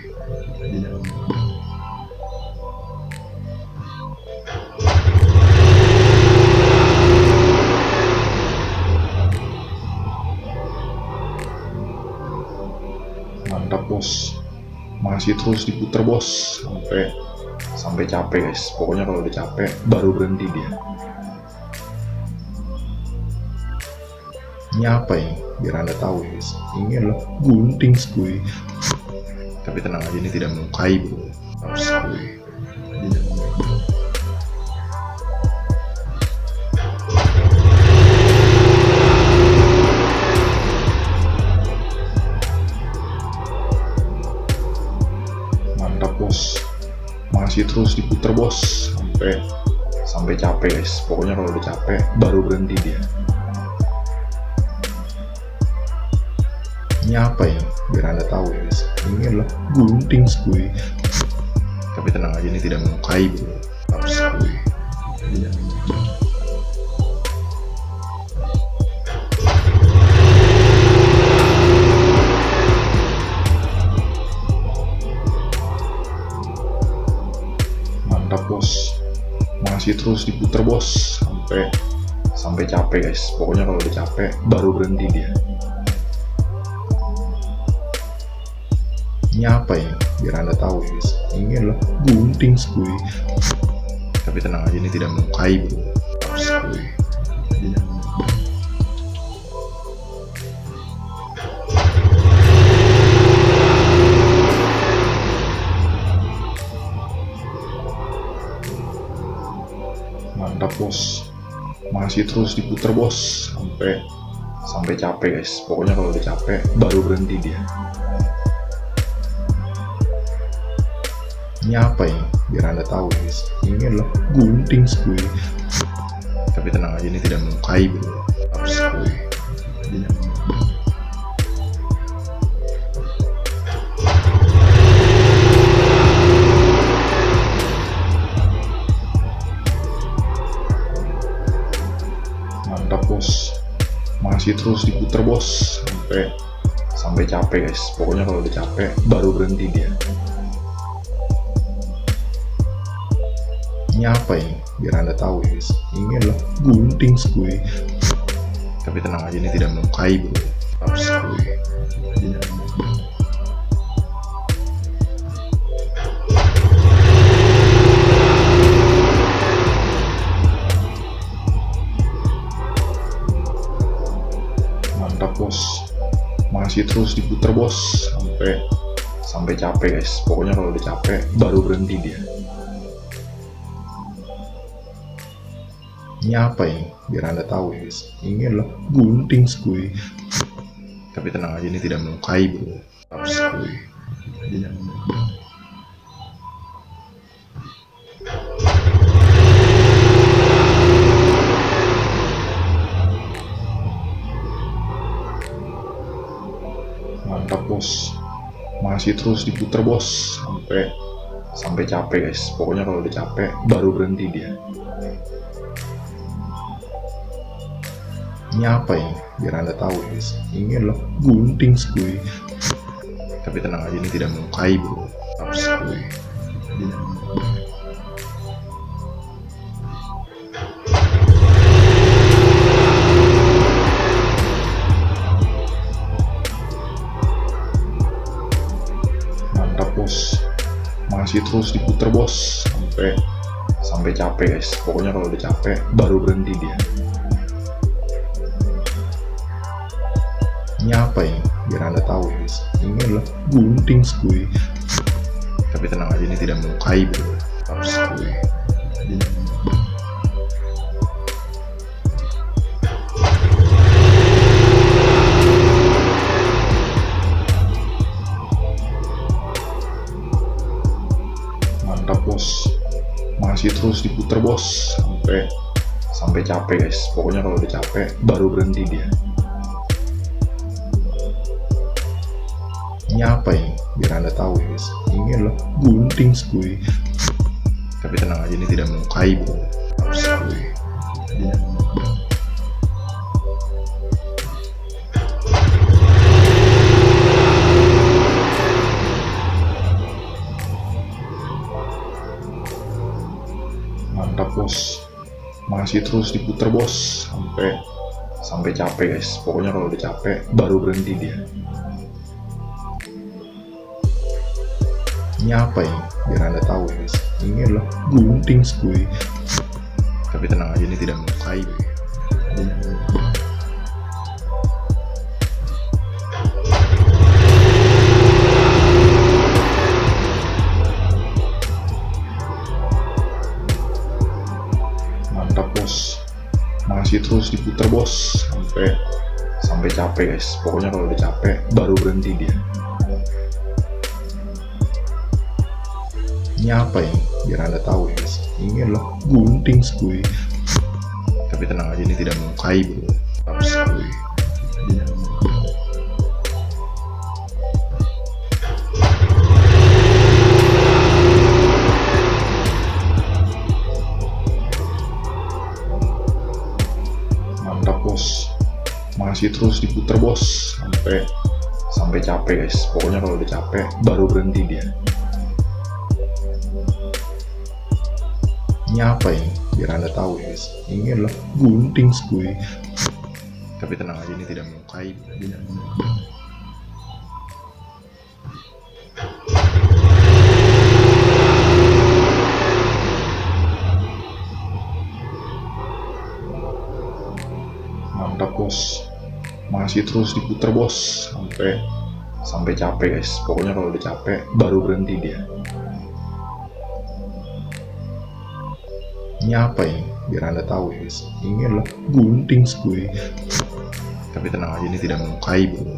Mantap bos, masih terus diputer bos sampai capek guys. Pokoknya kalau udah capek baru berhenti dia. Ini apa ini? Biar anda tahu ya guys, ini adalah gunting squid. Tapi tenang aja, ini tidak melukai bro. Harus squid. Mantap bos, masih terus diputer bos sampai capek guys. Pokoknya kalau udah capek baru berhenti dia. Ini apa ini? Biar anda tahu ya guys, ini adalah gunting squid. Tapi tenang aja, ini tidak melukai bro. Harus squid. Mantap bos, masih terus diputer bos sampai capek guys. Pokoknya kalau udah capek baru berhenti dia. Ini apa ini? Biar anda tahu ya guys, ini adalah gunting squid. Tapi tenang aja, ini tidak melukai bro. Harus squid. masih terus diputer bos sampai capek guys. Pokoknya kalau udah capek baru berhenti dia. Ini apa ini? Biar anda tahu guys, ini adalah gunting skuy. Tapi tenang aja, ini tidak melukai bro. Harus skuy. Mantap bos, masih terus diputer bos sampai capek guys. Pokoknya kalau udah capek baru berhenti dia. Ini apa ini? Biar anda tahu guys, ini adalah gunting skuy. Tapi tenang aja, ini tidak melukai bro. Harus skuy. Mantap bos, masih terus diputer bos sampai capek guys. Pokoknya kalau udah capek baru berhenti dia. Ini apa ini? Biar anda tahu guys, ini adalah gunting skuy. Tapi tenang aja, ini tidak melukai bro. Harus skuy. Mantap bos, masih terus diputer bos sampai capek guys. Pokoknya kalau udah capek baru berhenti dia. Ini apa ini? Biar anda tahu guys, ini adalah gunting skuy. Tapi tenang aja, ini tidak melukai bro. Harus skuy. Mantap bos, masih terus diputer bos sampai capek guys. Pokoknya kalau udah capek baru berhenti dia. Ini apa ini? Biar anda tahu guys, ini adalah gunting skuy. Tapi tenang aja, ini tidak melukai bro. Harus skuy. Mantap bos, masih terus diputer bos sampai capek guys. Pokoknya kalau udah capek baru berhenti dia. Ini apa ini? Biar anda tahu guys, ini adalah gunting skuy. Tapi tenang aja, ini tidak melukai bro. Harus skuy. Mantap bos, masih terus diputer bos sampai capek guys. Pokoknya kalau udah capek baru berhenti dia. Ini apa ini? Biar anda tahu guys, ini adalah gunting skuy. Tapi tenang aja, ini tidak melukai bro. Mantap bos, masih terus diputer bos sampai capek guys. Pokoknya kalau udah capek baru berhenti dia. Ini apa ini? Biar anda tahu guys, ini adalah gunting skuy. Tapi tenang aja, ini tidak melukai bro. Harus skuy. Mantap bos, masih terus diputer bos sampai capek guys. Pokoknya kalau udah capek baru berhenti dia. Ini apa ini? Biar anda tahu guys, ini adalah gunting skuy. Tapi tenang aja, ini tidak melukai. Mantap bos, masih terus diputer bos sampai capek guys. Pokoknya kalau udah capek baru berhenti dia. Ini apa ini? biar anda tahu ya guys, ini adalah gunting gue. Tapi tenang aja, ini tidak melukai bro.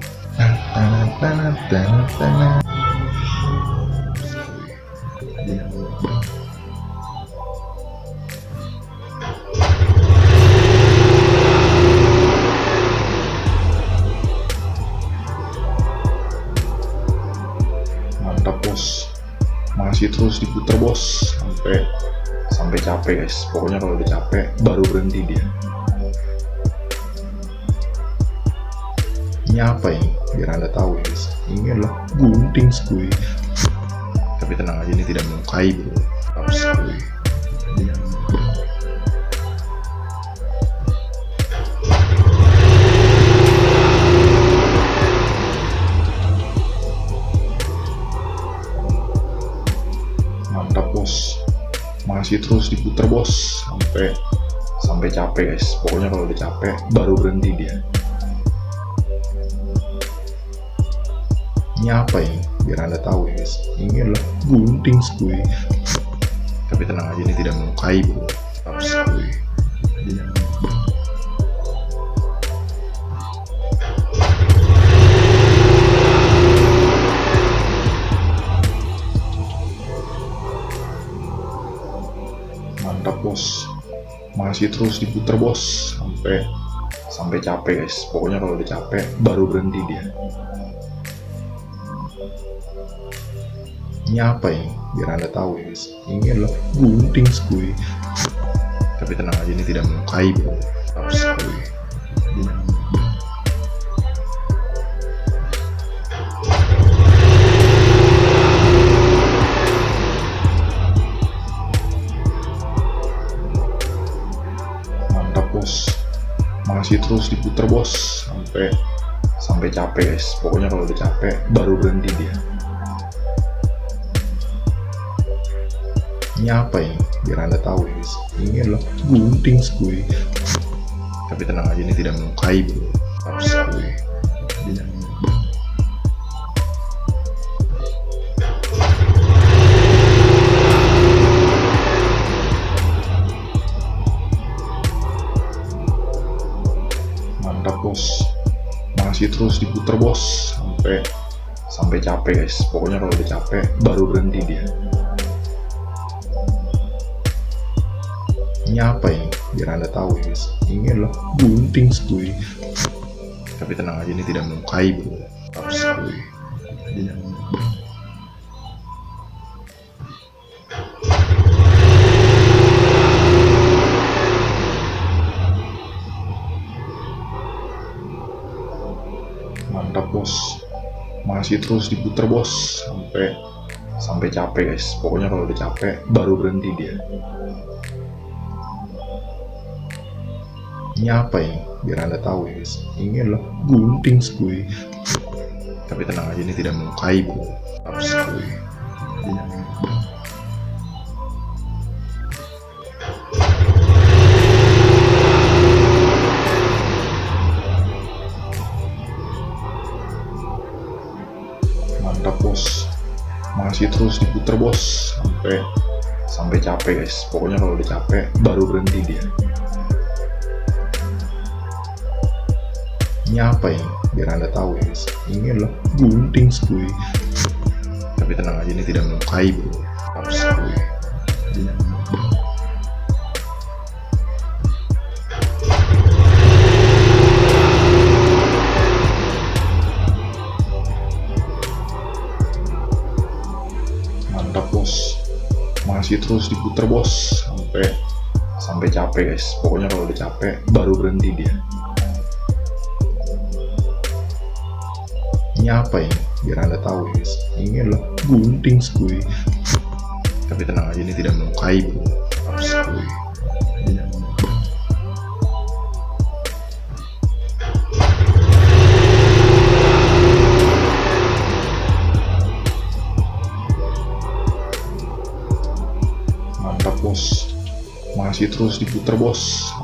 Mantap bos, masih terus diputar bos sampai capek guys. Pokoknya kalau udah capek baru berhenti dia. Ini apa ini? Biar anda tahu guys, ini adalah gunting gue. Tapi tenang aja, ini tidak melukai bro. Harus gue. Mantap bos, masih terus diputar bos sampai capek guys. Pokoknya kalau udah capek baru berhenti dia. Ini apa ini? Biar anda tahu ya guys, ini adalah gunting gue. Tapi tenang aja, ini tidak melukai bro. Harus gue. Mantap bos, masih terus diputar bos sampai capek guys. Pokoknya kalau udah capek baru berhenti dia. Ini apa ini? Biar anda tahu ya guys, ini adalah gunting gue. Tapi tenang aja, ini tidak melukai bro. Harus gue. Mantap bos, masih terus diputar bos sampai capek guys. Pokoknya kalau udah capek baru berhenti dia. Ini apa ini? Biar anda tahu ya guys, ini adalah gunting gue. Tapi tenang aja, ini tidak melukai bro. Harus gue. Mantap bos, masih terus diputar bos sampai capek guys. Pokoknya kalau udah capek baru berhenti dia. Ini apa ini? Biar anda tahu ya guys, ini adalah gunting gue. Tapi tenang aja, ini tidak melukai bro. Harus gue. Mantap bos, masih terus diputar bos sampai capek guys. Pokoknya kalau udah capek baru berhenti dia. Ini apa ini? Biar anda tahu ya guys, ini adalah gunting gue. Tapi tenang aja, ini tidak melukai bro. Harus gue. Mantap bos, masih terus diputar bos sampai capek guys. Pokoknya kalau udah capek baru berhenti dia. Ini apa ini? Biar anda tahu ya guys, ini adalah gunting gue. Tapi tenang aja, ini tidak melukai bro. Harus gue. Mantap bos, masih terus diputar bos sampai capek guys. Pokoknya kalau udah capek baru berhenti dia. Ini apa ini? Biar anda tahu ya guys, ini adalah gunting gue. Tapi tenang aja, ini tidak melukai bro. Harus gue. Mantap bos, masih terus diputar bos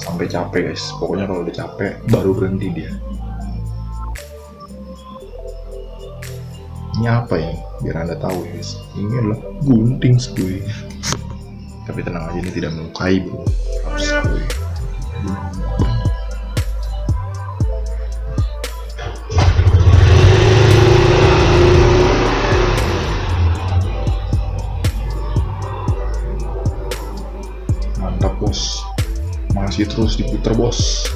sampai capek guys. Pokoknya kalau udah capek baru berhenti dia. Ini apa ini? Biar anda tahu ya guys, ini adalah gunting gue. Tapi tenang aja, ini tidak melukai bro. Mantap bos, masih terus diputar bos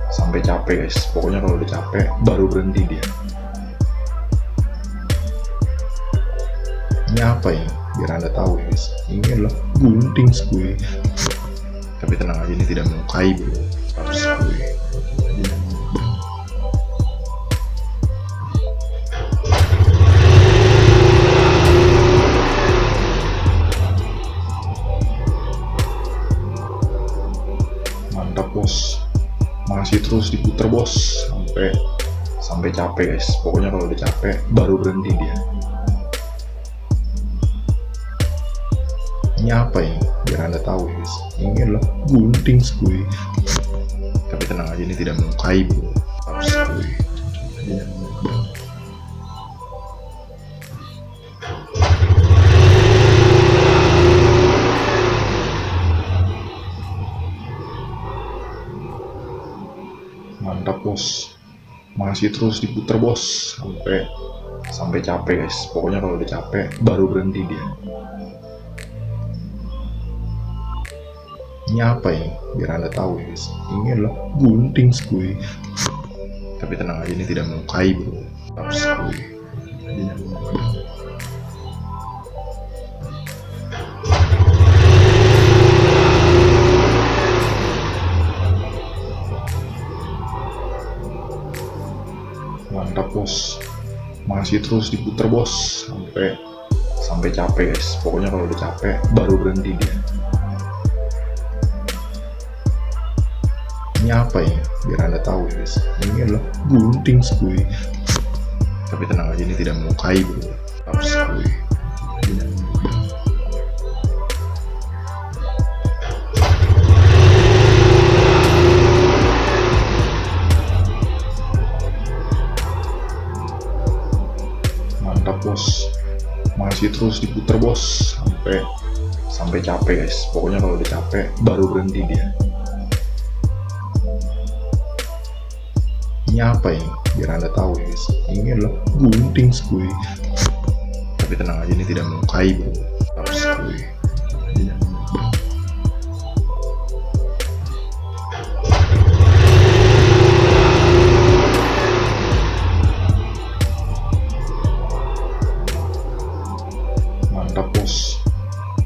sampai capek guys. Pokoknya kalau udah capek baru berhenti dia. Ini apa ini? Biar anda tahu guys, ini adalah gunting skuy. Tapi tenang aja, ini tidak melukai bro. Mantap bos, masih terus diputar bos sampai capek guys. Pokoknya kalau udah capek baru berhenti dia. Ini apa ini? Biar anda tahu guys, ini adalah gunting skuy. Tapi tenang aja, ini tidak melukai bro. Mantap bos, masih terus diputar bos sampai capek guys. Pokoknya kalau udah capek baru berhenti dia. Ini apa ini? Biar anda tahu guys, ini adalah gunting skuy. Tapi tenang aja, ini tidak melukai bro. Mantap bos, masih terus diputar bos sampai capek guys. Pokoknya kalau udah capek baru berhenti dia. Ini apa ini? Biar anda tahu guys, ini adalah gunting skuy. Tapi tenang aja, ini tidak melukai bro. Mantap bos, masih terus diputar bos sampai capek guys. Pokoknya kalau udah capek baru berhenti dia. Ini apa ini? Biar anda tahu guys, ini adalah gunting skuy. Tapi tenang aja, ini tidak melukai bro. Mantap bos,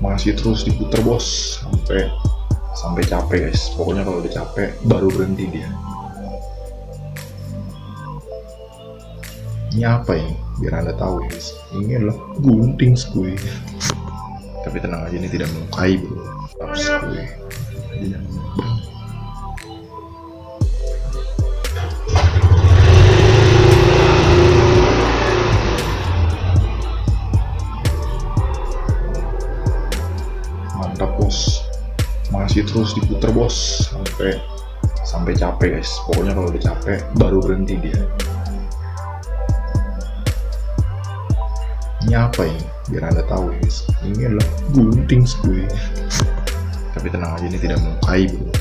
masih terus diputar bos sampai capek guys. Pokoknya kalau udah capek baru berhenti dia. Ini apa ini? Biar anda tahu guys, ini adalah gunting skuy. Tapi tenang aja, ini tidak melukai bro. Mantap bos, masih terus diputar bos sampai capek guys. Pokoknya kalau udah capek baru berhenti dia. Ini apa ini? Biar anda tahu guys, ini adalah gunting skuy. Tapi tenang aja, ini tidak melukai bro.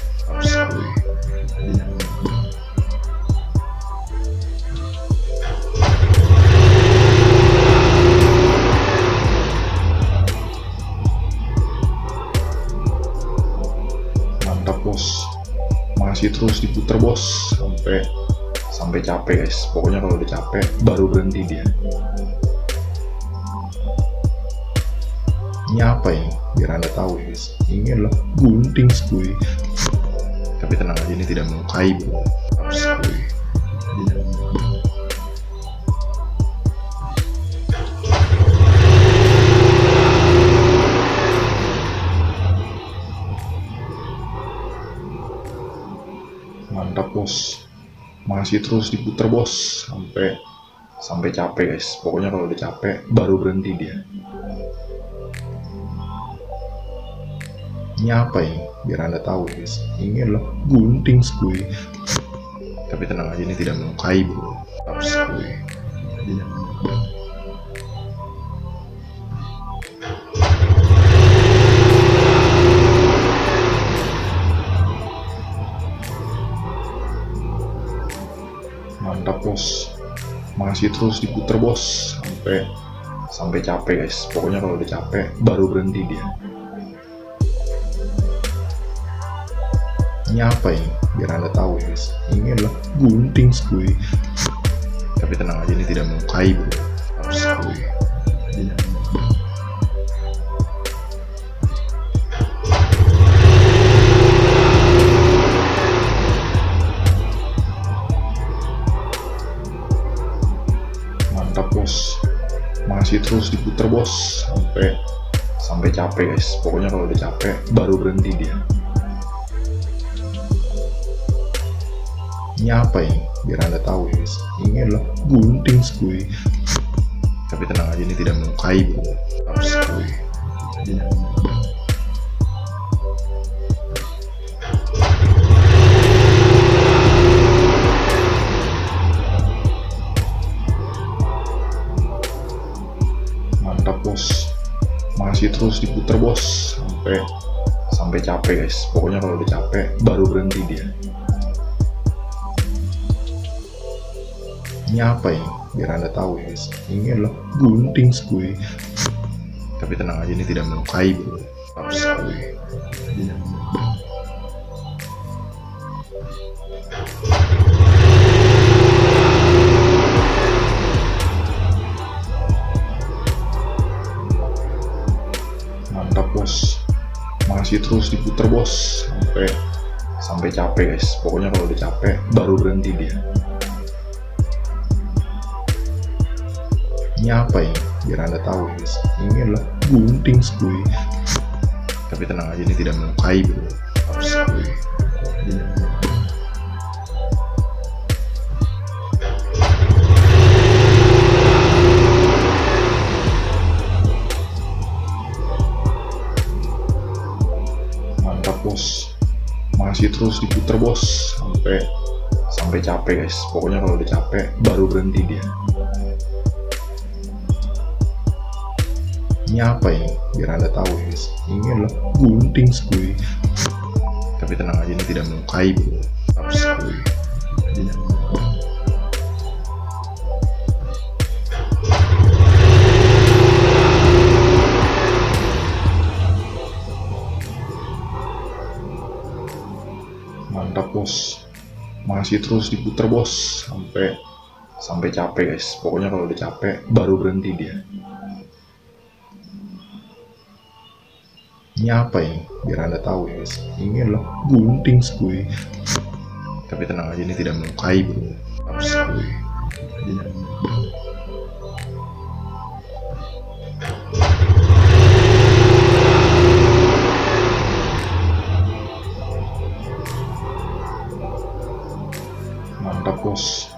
Mantap bos, masih terus diputar bos sampai capek guys. Pokoknya kalau udah capek baru berhenti dia. Ini apa ini? Biar anda tahu guys, ini adalah gunting skuy. Tapi tenang aja, ini tidak melukai bro. Mantap bos, masih terus diputar bos sampai capek guys. Pokoknya kalau udah capek baru berhenti dia. Ini apa ini? Biar anda tahu guys, ini adalah gunting skuy. Tapi tenang aja, ini tidak melukai bro. Mantap bos, masih terus diputer bos sampai capek guys. Pokoknya kalau udah capek baru berhenti dia. Ini apa ini? Biar anda tahu ya guys, ini adalah gunting skuy. Tapi tenang aja, ini tidak melukai bro, harus skuy. Mantap bos, masih terus diputer bos sampai capek guys. Pokoknya kalau udah capek baru berhenti dia. Ini apa ini? Biar anda tahu ya guys, ini adalah gunting skuy. Tapi tenang aja, ini tidak melukai bro, harus skuy. Mantap bos, masih terus diputer bos sampai capek guys. Pokoknya kalau udah capek baru berhenti dia. Ini apa ini? Biar anda tahu ya guys, ini adalah gunting skuy. Tapi tenang aja, ini tidak melukai bro, harus skuy. Mantap bos, masih terus diputer bos sampai capek guys. Pokoknya kalau udah capek baru berhenti dia. Ini apa ini? Biar anda tahu ya guys, ini adalah gunting skuy. Tapi tenang aja, ini tidak melukai bro, harus skuy. Mantap bos, masih terus diputer bos sampai capek guys. Pokoknya kalau udah capek baru berhenti dia. Ini apa ini? Biar anda tahu ya guys, ini adalah gunting skuy. Tapi tenang aja, ini tidak melukai bro, harus skuy. Mantap bos, masih terus diputer bos sampai capek guys. Pokoknya kalau udah capek baru berhenti dia. Ini apa ini? Biar anda tahu ya guys, ini adalah gunting skuy. Tapi tenang aja, ini tidak melukai bro, harus skuy. Mantap bos,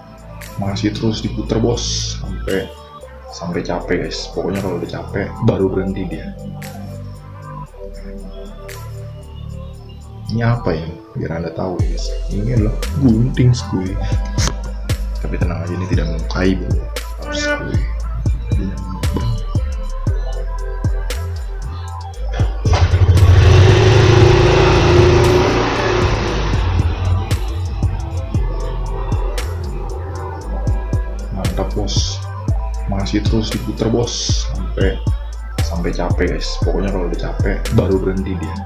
masih terus diputer bos sampai capek guys. Pokoknya kalau udah capek baru berhenti dia. Ini apa ini? Biar anda tahu ya guys, ini adalah gunting skuy. Tapi tenang aja, ini tidak melukai bro, harus skuy. Mantap bos, masih terus diputer bos sampai capek guys. Pokoknya kalau udah capek baru berhenti dia.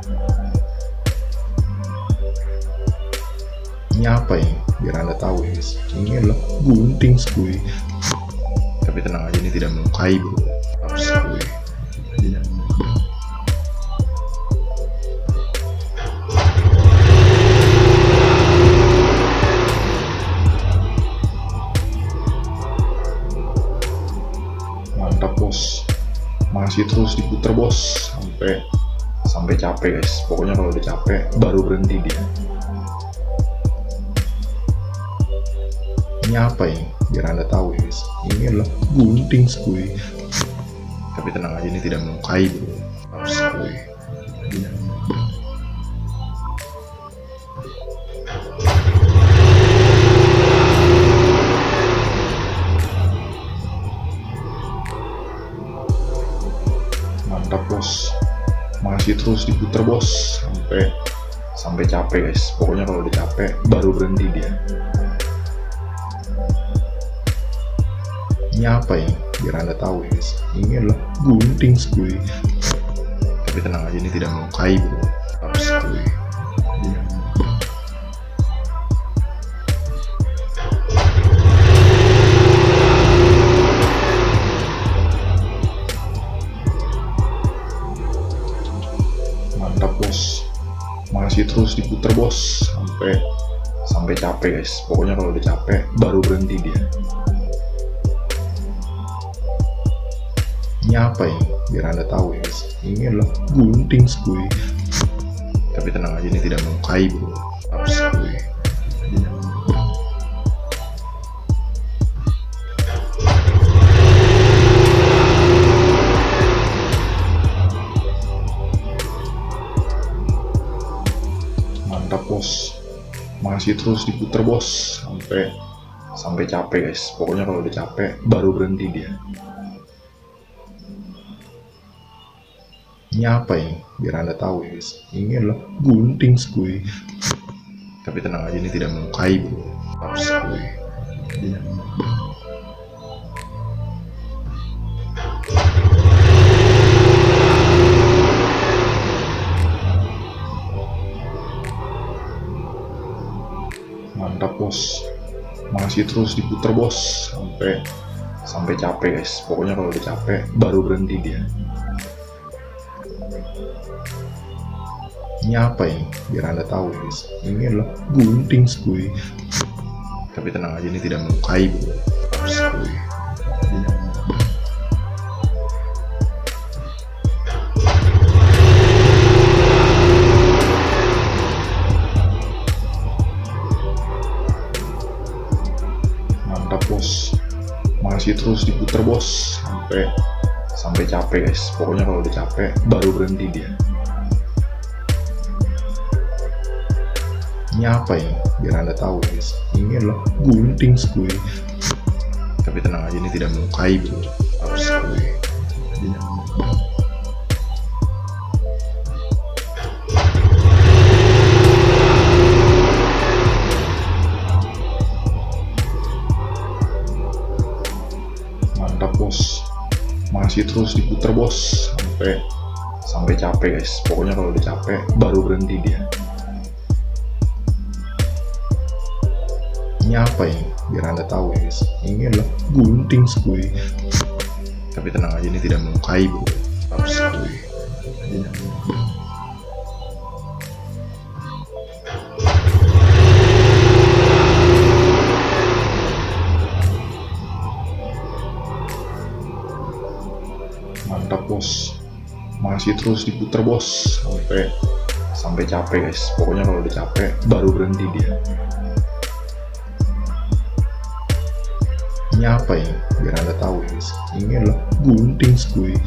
Ini apa ini? Biar anda tahu ya guys, ini adalah gunting skuy. Tapi tenang aja, ini tidak melukai bro, harus skuy. Mantap bos, masih terus diputer bos sampai capek guys. Pokoknya kalau udah capek baru berhenti dia. Ini apa ini? Biar anda tahu ya guys, ini adalah gunting skuy. Tapi tenang aja, ini tidak melukai bro, harus skuy. Mantap bos, masih terus diputer bos sampai capek guys. Pokoknya kalau udah capek baru berhenti dia. Ini apa ya? Biar anda tahu ya guys, ini adalah gunting skuy. Tapi tenang aja, ini tidak melukai bro. Tapi skuy. Mantap bos, masih terus diputer bos sampai capek guys. Pokoknya kalau udah capek baru berhenti dia. Ini apa ya? Biar anda tahu ya guys, ini adalah gunting skuy. Tapi tenang aja, ini tidak melukai bro. Tapi skuy. Mantap bos, masih terus diputer bos sampai capek guys. Pokoknya kalau udah capek baru berhenti dia. Ini apa ya? Biar anda tahu ya guys, ini adalah gunting skuy. Tapi tenang aja, ini tidak melukai bro. Tapi skuy. Mantap bos, masih terus diputer bos sampai capek guys. Pokoknya kalau udah capek baru berhenti dia. Ini apa ya? Biar anda tahu ya guys, ini adalah gunting skuy. Tapi tenang aja, ini tidak melukai bro. Tapi skuy. Mantap bos, masih terus diputer bos sampai capek guys. Pokoknya kalau udah capek baru berhenti dia. Ini apa ya? Biar anda tahu ya guys, ini adalah gunting skuy. Tapi tenang aja, ini tidak melukai bro. Tapi skuy. Mantap bos, masih terus diputer bos sampai capek guys. Pokoknya kalau udah capek baru berhenti dia. Ini apa ya? Biar anda tahu ya guys, ini adalah gunting skuy. Tapi tenang aja, ini tidak melukai bro. Tapi skuy. Mantap bos, masih terus diputer bos sampai capek guys. Pokoknya kalau udah capek baru berhenti dia. Ini apa ya? Biar anda tahu ya guys, ini adalah gunting skuy.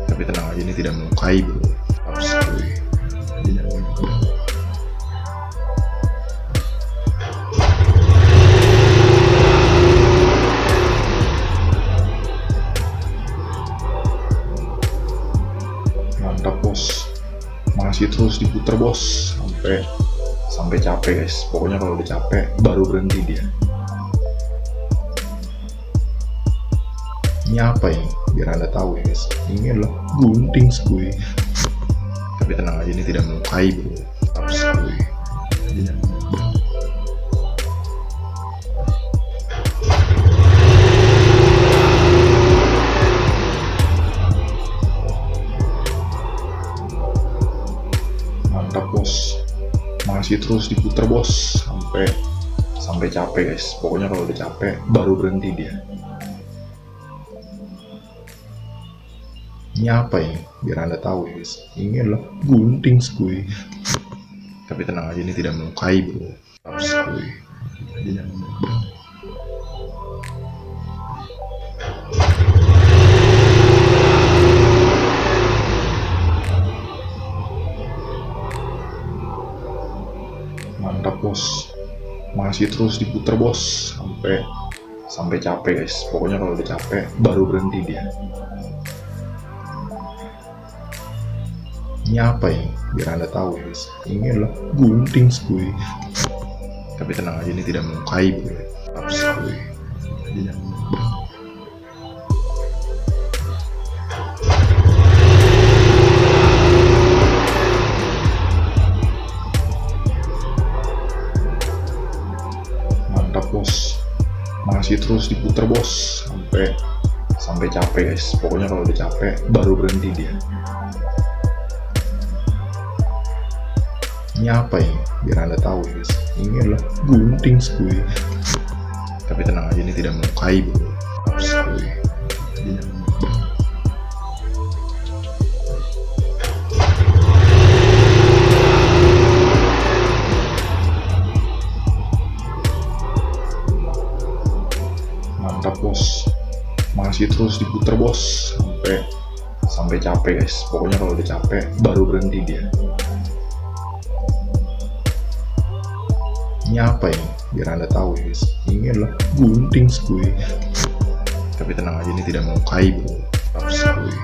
Tapi tenang aja, ini tidak melukai bro. Tapi skuy. Mantap bos, masih terus diputer bos sampai capek guys. Pokoknya kalau udah capek baru berhenti dia. Ini apa ya? Biar anda tahu ya guys, ini adalah gunting skuy. Tapi tenang aja, ini tidak melukai bro. Tapi skuy. Mantap bos, masih terus diputer bos sampai capek guys. Pokoknya kalau udah capek baru berhenti dia. Ini apa ya? Biar anda tahu ya guys, ini adalah gunting skuy. Tapi tenang aja, ini tidak melukai bro. Tapi skuy. Mantap bos, masih terus diputer bos sampai capek guys. Pokoknya kalau udah capek baru berhenti dia. Ini apa ya? Biar anda tahu ya guys, ini adalah gunting skuy. Tapi tenang aja, ini tidak melukai bro. Tapi skuy. masih terus diputer bos sampai capek guys. Pokoknya kalau udah capek baru berhenti dia. Ini apa ini? Biar anda tahu ya guys, ini adalah gunting skuy. Tapi tenang aja, ini tidak melukai bro. Skuy. Mantap bos, masih terus diputer bos sampai capek guys. Pokoknya kalau udah capek baru berhenti dia. Ini apa ini? Biar anda tahu ya guys, ini adalah gunting skuy. Tapi tenang aja, ini tidak melukai bro. Skuy.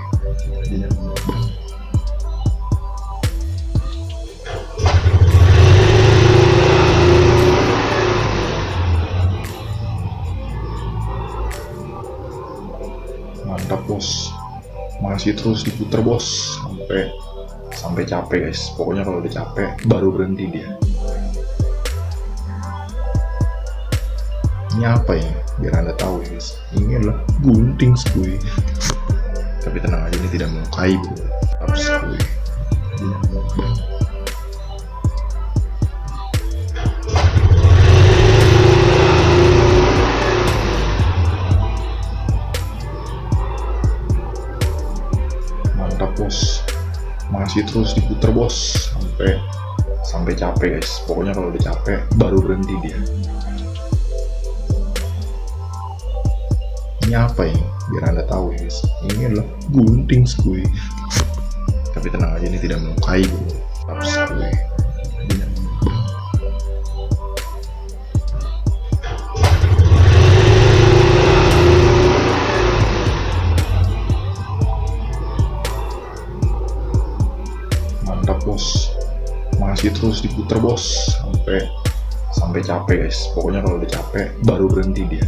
Mantap bos, masih terus diputer bos sampai capek guys. Pokoknya kalau udah capek baru berhenti dia. Ini apa ini? Biar anda tahu ya guys, ini adalah gunting skuy. Tapi tenang aja, ini tidak melukai bro. Skuy. Mantap bos, masih terus diputer bos sampai capek guys. Pokoknya kalau udah capek baru berhenti dia. Ini apa ini? Biar anda tahu ya guys, ini adalah gunting skuy. Tapi tenang aja, ini tidak melukai bro. Skuy. Mantap bos, masih terus diputer bos sampai capek guys. Pokoknya kalau udah capek baru berhenti dia.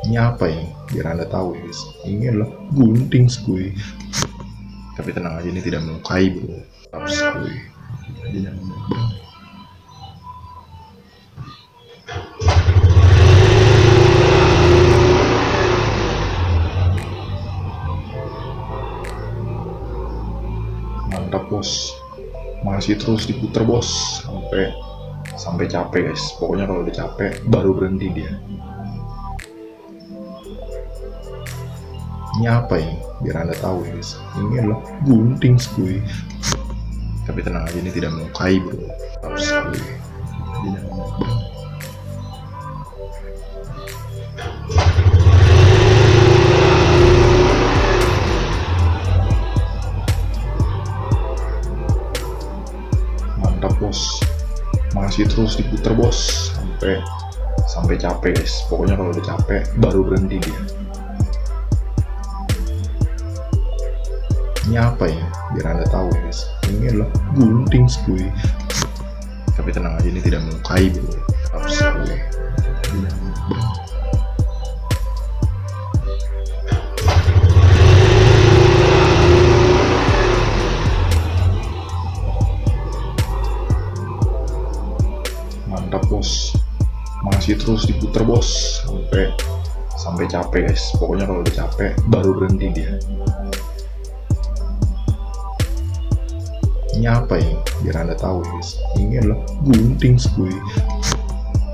Ini apa ini? Biar anda tahu ya guys, ini adalah gunting skuy. Tapi tenang aja, ini tidak melukai bro. Skuy. Mantap bos, masih terus diputer bos sampai capek guys. Pokoknya kalau udah capek baru berhenti dia. Ini apa ini? Biar anda tahu ya guys, ini adalah gunting skuy. Tapi tenang aja, ini tidak melukai bro. Skuy. Mantap bos, masih terus diputer bos sampai capek guys. Pokoknya kalau udah capek baru berhenti dia. Ini apa ini? Biar anda tahu ya guys, ini adalah gunting skuy. Tapi tenang aja, ini tidak melukai bro. Skuy. Mantap bos, masih terus diputer bos sampai capek guys. Pokoknya kalau udah capek baru berhenti dia. Ini apa ini? Biar anda tahu ya guys, ini adalah gunting skuy.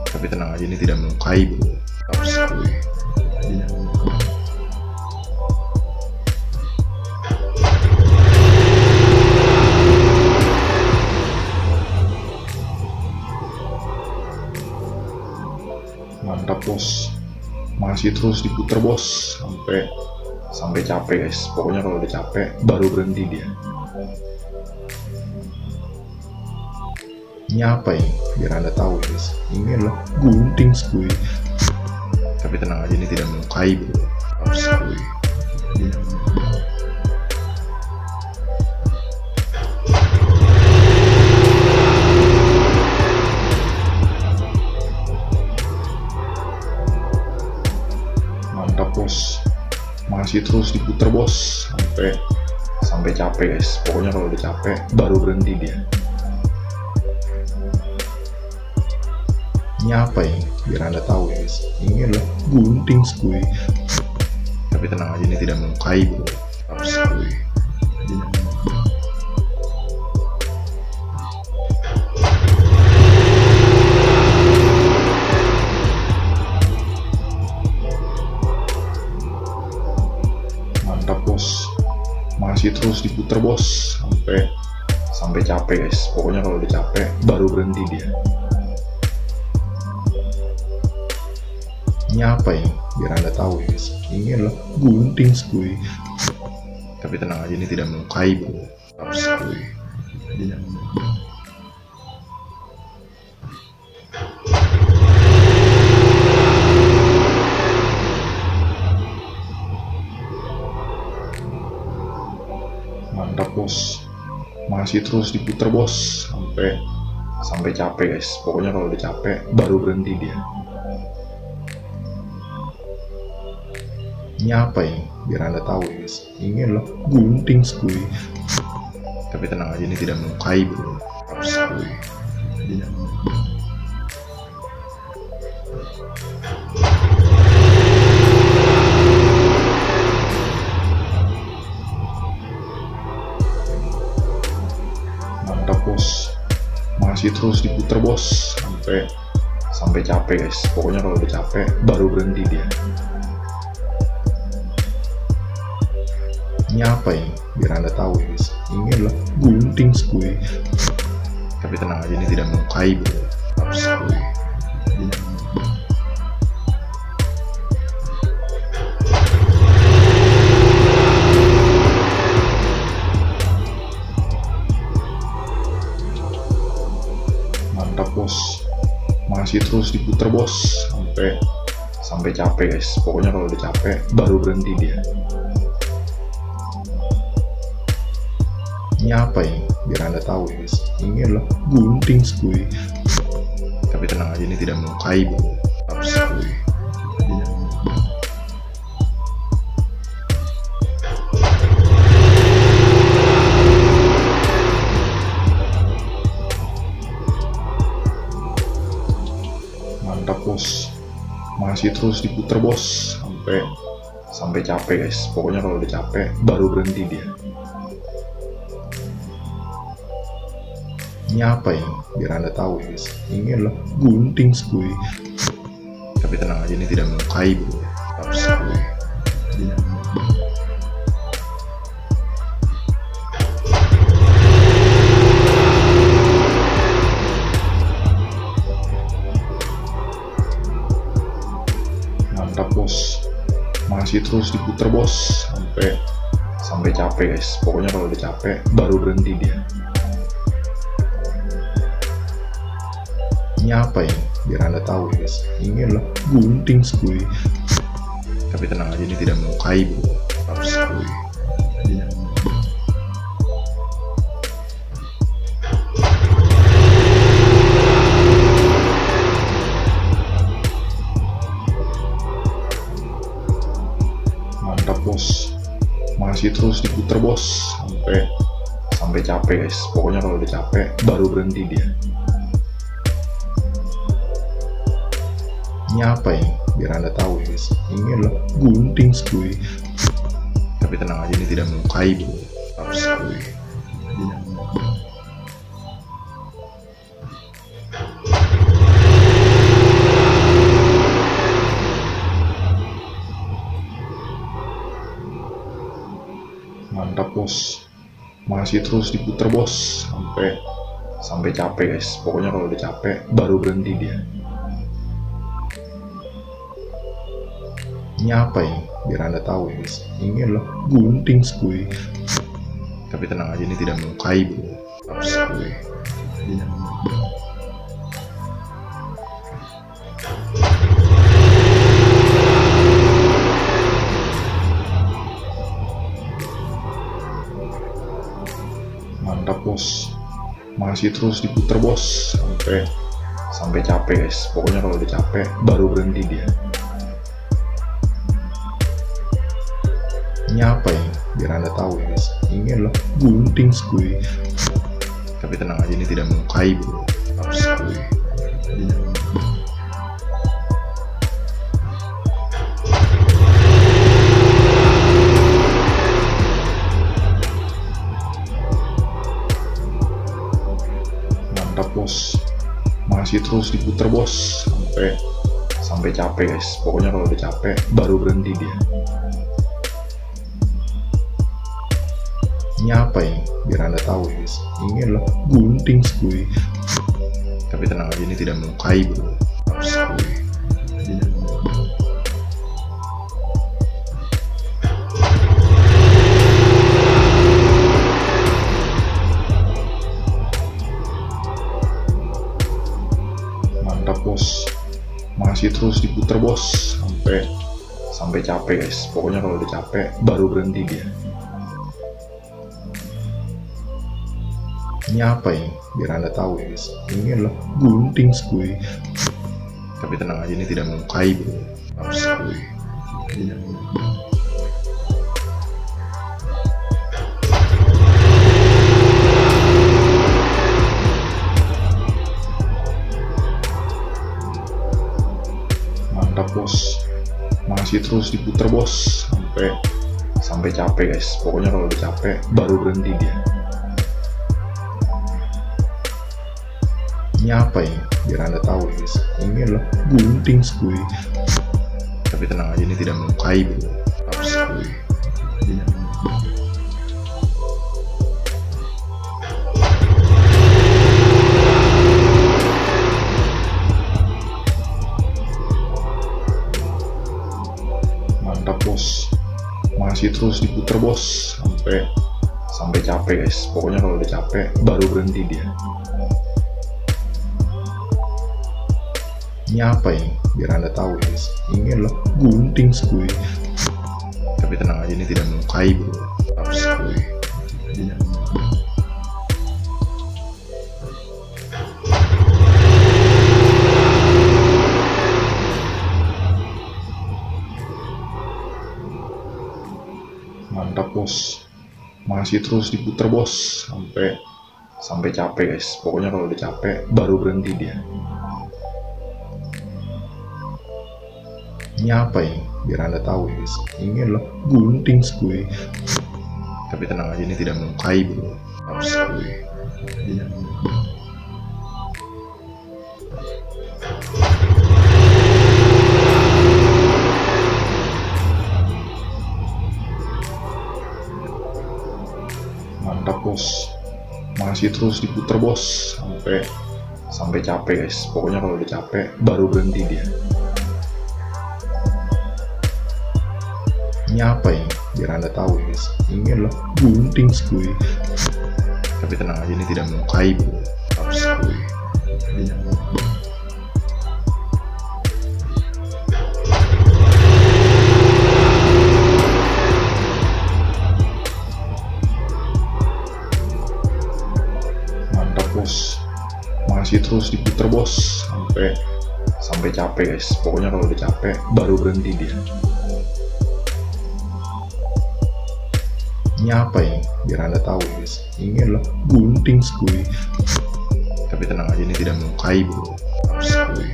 Tapi tenang aja, ini tidak melukai bro. Skuy. Mantap bos, masih terus diputer bos sampai capek guys. Pokoknya kalau udah capek baru berhenti dia. Ini apa ini? Biar anda tahu ya guys, ini adalah gunting skuy. Tapi tenang aja, ini tidak melukai bro. Skuy. Mantap bos, masih terus diputer bos sampai capek guys. Pokoknya kalau udah capek baru berhenti dia. Ini apa ini? Biar anda tahu ya guys, ini adalah gunting skuy. Tapi tenang aja, ini tidak melukai bro. Harus skuy. Mantap bos, masih terus diputer bos sampai capek guys. Pokoknya kalau udah capek baru berhenti dia. Ini apa ini? Biar anda tahu ya guys, ini adalah gunting skuy. Tapi tenang aja, ini tidak melukai bro. Harus skuy. Mantap bos, masih terus diputer bos sampai capek guys. Pokoknya kalau udah capek baru berhenti dia. Ini apa ini? Biar anda tahu ya guys, ini adalah gunting skuy. Tapi tenang aja, ini tidak melukai bro. Harus skuy. Mantap bos, masih terus diputer bos sampai capek guys. Pokoknya kalau udah capek baru berhenti dia. Ini apa ini? Biar anda tahu ya guys, ini adalah gunting skuy. Tapi tenang aja, ini tidak melukai bro. Harus skuy. Mantap bos, masih terus diputer bos sampai capek guys. Pokoknya kalau udah capek baru berhenti dia. Ini apa ini? Biar anda tahu ya guys, ini adalah gunting skuy. Tapi tenang aja, ini tidak melukai bro. Harus skuy. Mantap bos, masih terus diputer bos sampai capek guys. Pokoknya kalau udah capek baru berhenti dia. Ini apa ini? Biar anda tahu ya guys, ini adalah gunting skuy. Tapi tenang aja, ini tidak melukai bro. Harus skuy. Mantap bos, masih terus diputer bos sampai capek guys. Pokoknya kalau udah capek baru berhenti dia. Ini apa ini? Biar anda tahu ya guys, ini adalah gunting skuy. Tapi tenang aja, ini tidak melukai bro. Harus skuy. Mantap bos, masih terus diputer bos sampai capek guys. Pokoknya kalau udah capek baru berhenti dia. Ini apa ini? Biar anda tahu ya guys, ini adalah gunting skuy. Tapi tenang aja, ini tidak melukai bro. Harus skuy. Mantap bos, masih terus diputer bos sampai capek guys. Pokoknya kalau udah capek baru berhenti dia. Ini apa ini? Biar anda tahu ya guys, ini adalah gunting skuy. Tapi tenang aja, ini tidak melukai bro. Harus skuy. Mantap bos, masih terus diputer bos sampai capek guys. Pokoknya kalau udah capek baru berhenti dia. Ini apa ini? Biar anda tahu ya guys, ini adalah gunting skuy. Tapi tenang aja, ini tidak melukai bro. Harus skuy. terus diputer bos sampai capek guys. Pokoknya kalau udah capek baru berhenti dia. Ini apa ini? Biar anda tahu guys, ini adalah gunting skuy. Tapi tenang aja, ini tidak melukai bro. Skuy. Mantap bos, masih terus diputer bos sampai capek guys. Pokoknya kalau udah capek baru berhenti dia. Ini apa ini? Biar anda tahu guys, ini adalah gunting skuy. Tapi tenang aja, ini tidak melukai bro. Skuy. Mantap bos, masih terus diputer bos sampai capek guys. Pokoknya kalau udah capek baru berhenti dia. Ini apa ini? Biar anda tahu guys, ini adalah gunting skuy. Tapi tenang aja, ini tidak melukai bro. Skuy. Mantap bos, masih terus diputer bos sampai capek guys. Pokoknya kalau udah capek baru berhenti dia. Ini apa ini? Biar anda tahu guys, ini adalah gunting skuy. Tapi tenang aja, ini tidak melukai bro. Skuy. Mantap bos, masih terus diputer bos sampai capek guys. Pokoknya kalau udah capek baru berhenti dia. Ini apa ini? Biar anda tahu guys, ini adalah gunting skuy. Tapi tenang aja, ini tidak melukai bro. Skuy. Mantap bos, masih terus diputer bos sampai capek guys. Pokoknya kalau udah capek baru berhenti dia. Ini apa ini? Biar anda tahu guys, ini adalah gunting skuy. Tapi tenang aja, ini tidak melukai bro. Skuy. Mantap bos, masih terus diputer bos sampai capek guys. Pokoknya kalau udah capek baru berhenti dia. Ini apa ini? Biar anda tahu guys, ini adalah gunting skuy. Tapi tenang aja, ini tidak melukai bro. Skuy.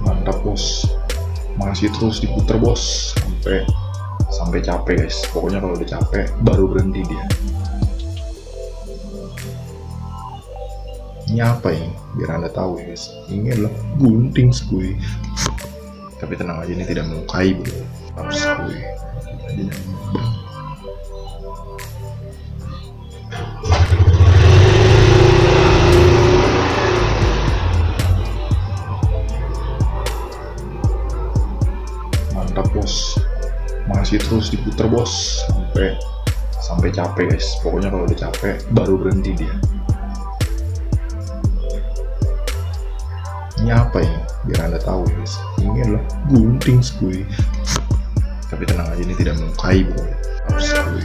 Mantap bos, masih terus diputer bos sampai capek guys. Pokoknya kalau udah capek baru berhenti dia. Ini apa ini? Biar anda tahu guys, ini adalah gunting skuy. Tapi tenang aja, ini tidak melukai bro. Skuy. Mantap bos, masih terus diputer bos sampai capek guys. Pokoknya kalau udah capek baru berhenti dia. Ini apa ini? Biar anda tahu guys, ini adalah gunting skuy. Tapi tenang aja, ini tidak melukai bro. Skuy.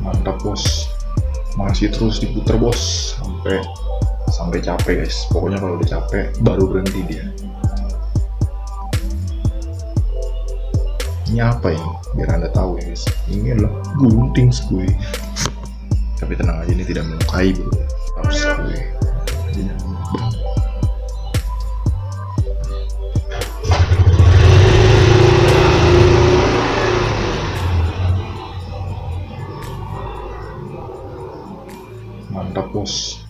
Mantap bos, masih terus diputer bos sampai capek guys. Pokoknya kalau udah capek baru berhenti dia. Ini apa ini? Biar anda tahu ya guys, ini adalah gunting gue. Tapi tenang aja, ini tidak melukai bro. Harus gue. Mantap bos,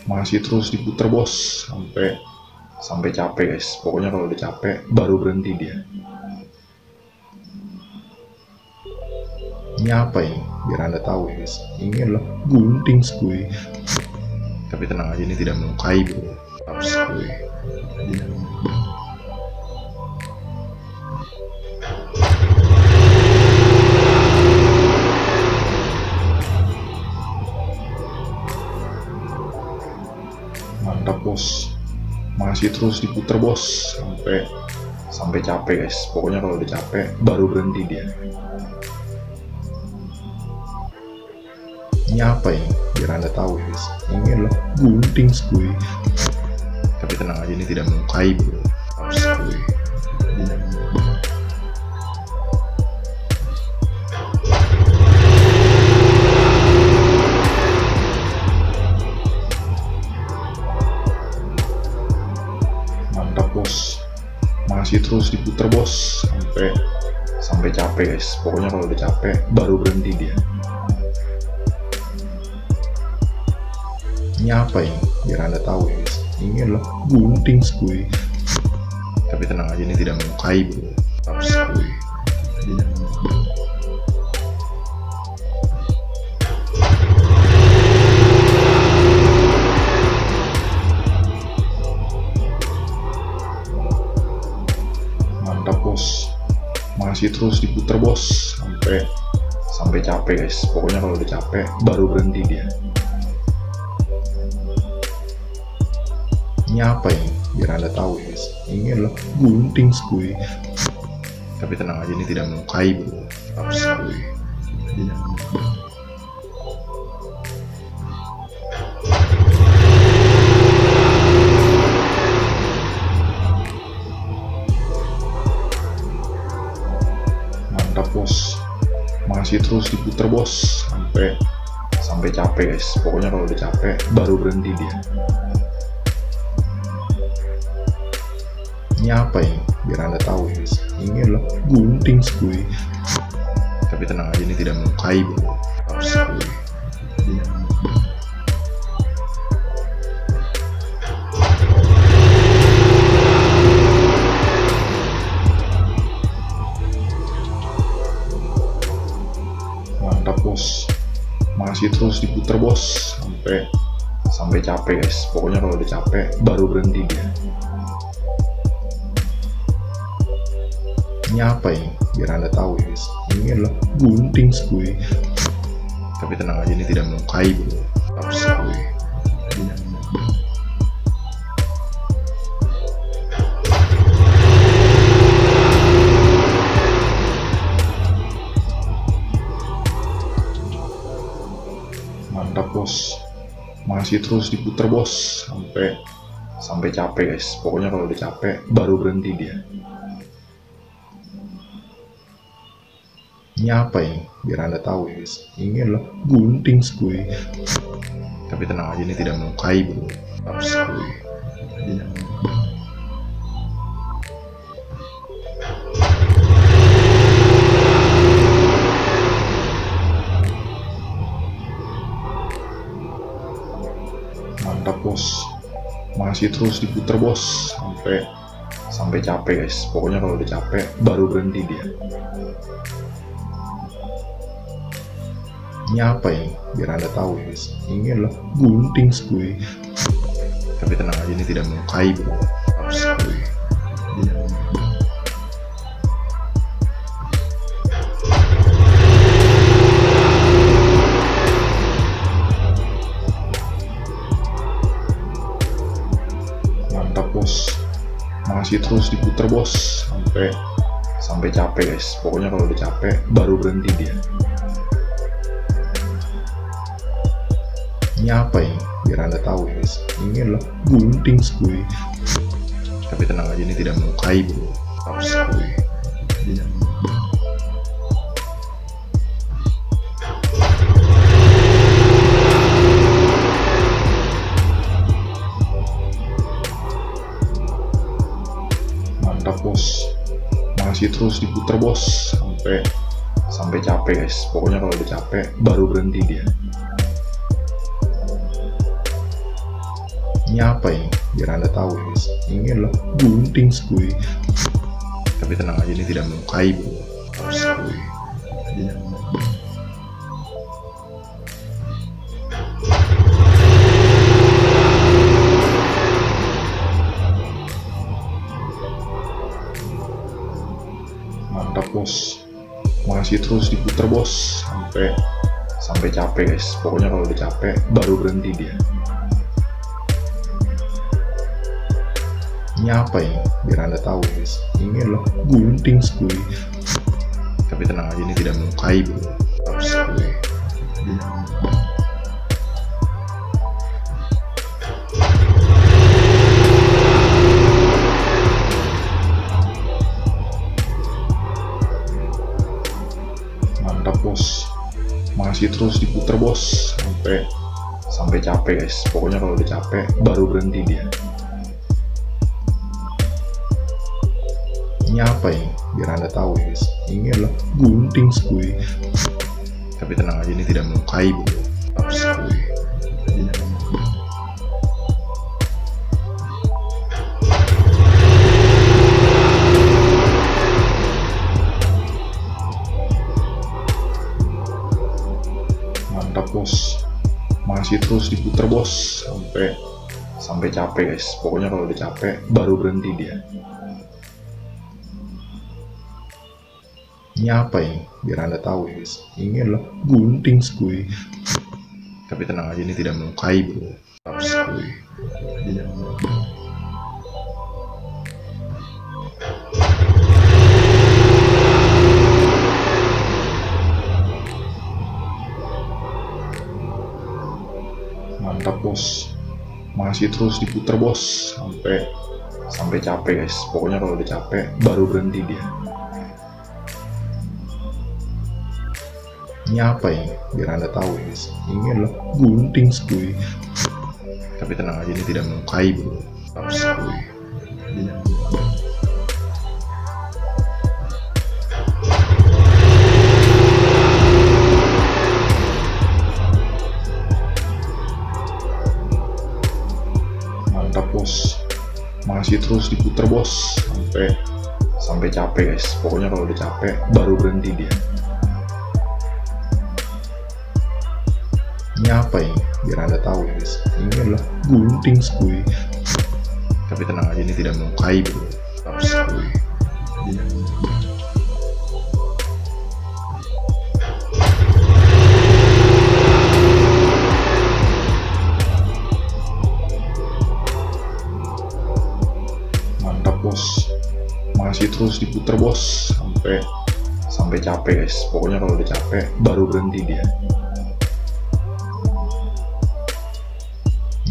masih terus diputar bos sampai capek guys. Pokoknya kalau udah capek baru berhenti dia. Ini apa ini? Biar anda tahu ya guys, ini adalah gunting gue. Tapi tenang aja, ini tidak melukai bro. Harus gue. Mantap bos, masih terus diputar bos sampai capek guys. Pokoknya kalau udah capek baru berhenti dia. Ini apa ini? Biar anda tahu ya guys, ini adalah gunting gue. Tapi tenang aja, ini tidak melukai bro. Harus gue. Mantap bos, masih terus diputar bos sampai capek guys. Pokoknya kalau udah capek baru berhenti dia. Ini apa ini? Biar anda tahu ya guys, ini adalah gunting gue. Tapi tenang aja, ini tidak melukai bro. Harus gue. Mantap bos, masih terus diputar bos sampai capek guys. Pokoknya kalau udah capek baru berhenti dia. Ini apa ini? Biar anda tahu ya guys, ini adalah gunting gue. Tapi tenang aja, ini tidak melukai bro. Harus gue. Mantap bos, masih terus diputar bos sampai capek guys. Pokoknya kalau udah capek baru berhenti dia. Ini apa ini? Biar anda tahu ya guys, ini adalah gunting gue. Tapi tenang aja, ini tidak melukai bro. Harus gue. Mantap bos, masih terus diputar bos sampai capek guys. Pokoknya kalau udah capek baru berhenti dia. Ini apa ini? Biar anda tahu ya guys, ini adalah gunting gue. Tapi tenang aja, ini tidak melukai bro. Harus gue. Mantap bos, masih terus diputar bos sampai capek guys. Pokoknya kalau udah capek baru berhenti dia. Ini apa ini? Biar anda tahu ya guys, ini adalah gunting gue. Tapi tenang aja, ini tidak melukai bro. Harus gue. Mantap bos, masih terus diputar bos sampai capek guys. Pokoknya kalau udah capek baru berhenti dia. Ini apa ini? Biar anda tahu ya guys, ini adalah gunting gue. Tapi tenang aja, ini tidak melukai bro. Harus gue. Mantap bos, masih terus diputar bos sampai capek guys. Pokoknya kalau udah capek baru berhenti dia. Ini apa ini? Biar anda tahu ya guys, ini adalah gunting gue. Tapi tenang aja, ini tidak melukai bro. Harus gue. terus diputer bos sampai capek guys. Pokoknya kalau udah capek baru berhenti dia. Ini apa ini? Biar anda tahu guys, ini adalah gunting skui. Tapi tenang aja, ini tidak melukai bro. Skui. Mantap bos, masih terus diputar bos sampai capek guys. Pokoknya kalau udah capek baru berhenti dia. Ini apa ini? Biar anda tahu guys, ini adalah gunting skui. Tapi tenang aja, ini tidak melukai bro. Skui. Mantap bos, masih terus diputar bos sampai capek guys. Pokoknya kalau udah capek baru berhenti dia. Ini apa ini? Biar anda tahu guys, ini adalah gunting skui. Tapi tenang aja, ini tidak melukai bro. Skui. Mantap bos, masih terus diputar bos sampai capek guys. Pokoknya kalau udah capek baru berhenti dia. Ini apa ini? Biar anda tahu guys, ini adalah gunting skui. Tapi tenang aja, ini tidak melukai bro. Skui. Mantap bos, masih terus diputar bos sampai capek guys. Pokoknya kalau udah capek baru berhenti dia. Ini apa ini? Biar anda tahu guys, ini adalah gunting skui. Tapi tenang aja, ini tidak melukai bro. Skui. Mantap bos, masih terus diputar bos sampai capek guys. Pokoknya kalau udah capek baru berhenti dia. Ini apa ini? Biar anda tahu guys, ini adalah gunting skui. Tapi tenang aja, ini tidak melukai bro. Skui. Mantap bos, masih terus diputar bos sampai capek guys. Pokoknya kalau udah capek baru berhenti dia.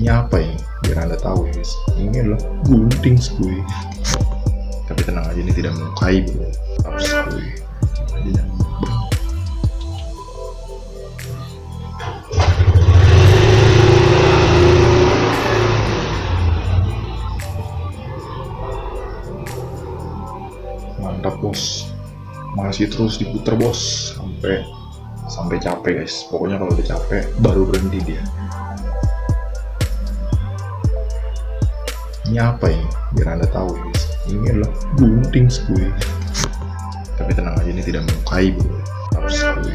Ini apa ini? Biar anda tahu guys, ini adalah gunting skui. Tapi tenang aja, ini tidak melukai bro. Skui. Mantap bos, masih terus diputar bos sampai capek guys. Pokoknya kalau udah capek baru berhenti dia. Ini apa ini? Biar anda tahu guys, ini adalah gunting skui. Tapi tenang aja, ini tidak melukai bro. Skui.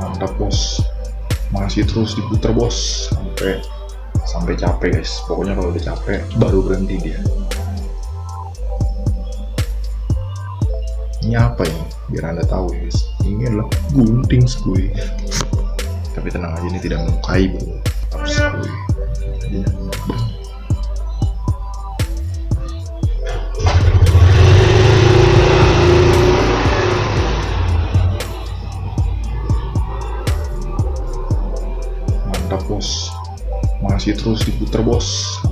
Mantap bos, masih terus diputar bos sampai capek guys. Pokoknya kalau udah capek baru berhenti dia. Ini apa ini? Biar anda tahu guys, ini adalah gunting skui. Tapi tenang aja, ini tidak melukai bro. Skui. Mantap bos, masih terus diputar bos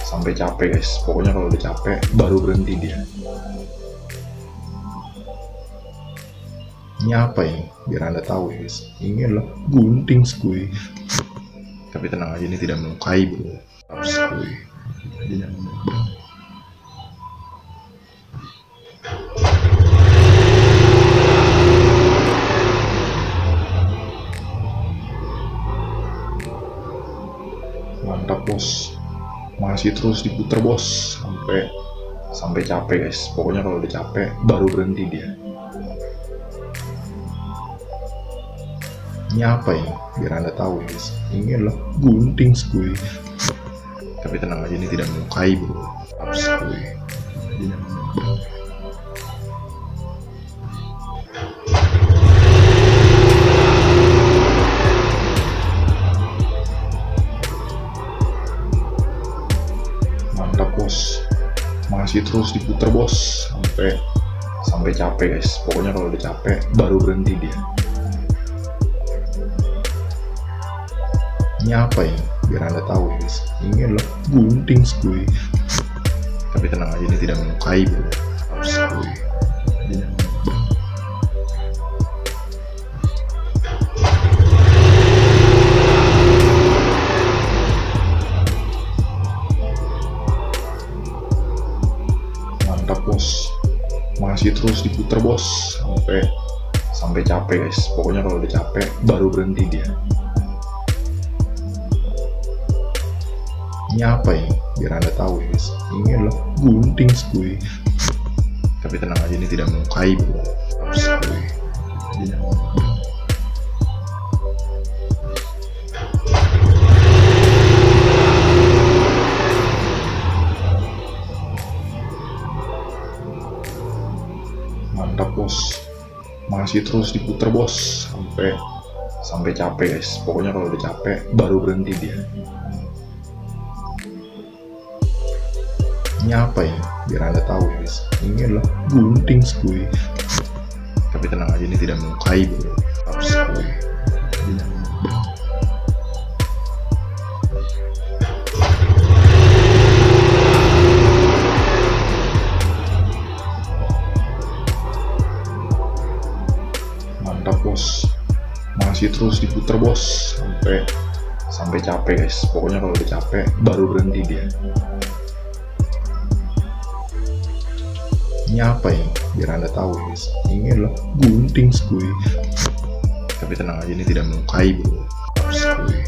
sampai capek guys. Pokoknya kalau udah capek baru berhenti dia. Ini apa ini? Biar anda tahu guys, ini adalah gunting skuy. Tapi tenang aja, ini tidak melukai bro. Harus skuy. Jadi jangan mantap bos, masih terus diputer bos sampai capek guys. Pokoknya kalau udah capek baru berhenti dia. Ini apa ini? Biar anda tahu guys, ini adalah gunting skuy. Tapi tenang aja, ini tidak melukai bro. Harus skuy. Jadi jangan mantap bos, masih terus diputer bos sampai capek guys. Pokoknya kalau udah capek baru berhenti dia. Ini apa ini? Biar anda tahu guys, ini adalah gunting skuy. Tapi tenang aja, ini tidak melukai bro. Harus skuy. Jadi jangan mantap bos, masih terus diputer bos sampai capek guys. Pokoknya kalau udah capek baru berhenti dia. Ini apa ini? Biar anda tahu guys, ini adalah gunting skuy. Tapi tenang aja, ini tidak melukai bro. Harus skuy. Jadi jangan mantap bos, masih terus diputer bos sampai capek guys. Pokoknya kalau udah capek baru berhenti dia. Ini apa ini? Biar anda tahu guys, ini adalah gunting skuy. Tapi tenang aja, ini tidak melukai bro. Harus skuy. Jadi jangan mantap bos, masih terus diputer bos sampai capek guys. Pokoknya kalau udah capek baru berhenti dia. Ini apa ini? Biar anda tahu guys, ini adalah gunting skuy. Tapi tenang aja, ini tidak melukai bro. Harus skuy.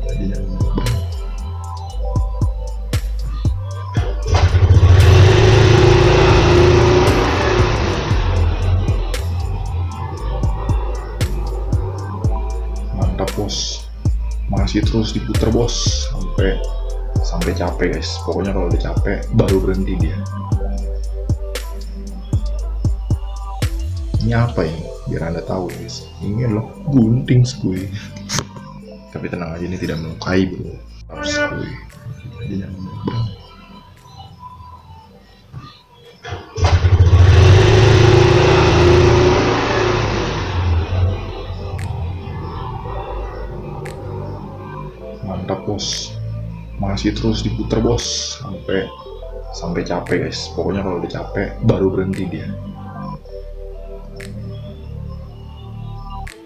Jadi jangan mantap bos, masih terus diputer bos sampai capek guys. Pokoknya kalau udah capek baru berhenti dia. Ini apa ini? Biar anda tahu guys, ini adalah gunting skuy. Tapi tenang aja, ini tidak melukai bro. Harus skuy. Jadi jangan mantap bos, masih terus diputer bos sampai capek guys. Pokoknya kalau udah capek baru berhenti dia.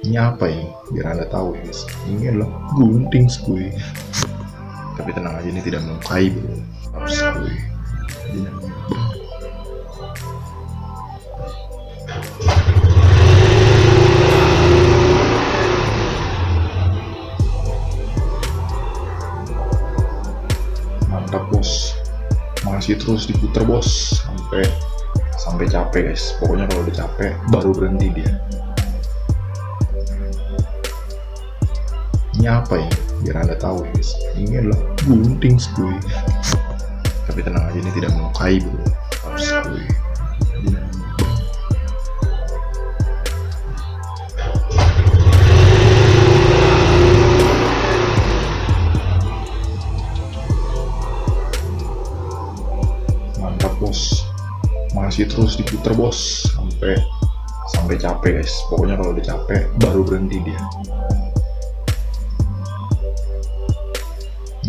Ini apa ini? Biar anda tahu guys, ini adalah gunting skuy. Tapi tenang aja, ini tidak melukai bro. Harus skuy. Jadi jangan mantap bos, masih terus diputer bos sampai capek guys. Pokoknya kalau udah capek baru berhenti dia. Ini apa ini? Biar anda tahu guys, ini adalah gunting skuy. Tapi tenang aja, ini tidak melukai bro. Harus skuy. Jadi jangan mantap bos, masih terus diputer bos sampai capek guys. Pokoknya kalau udah capek baru berhenti dia.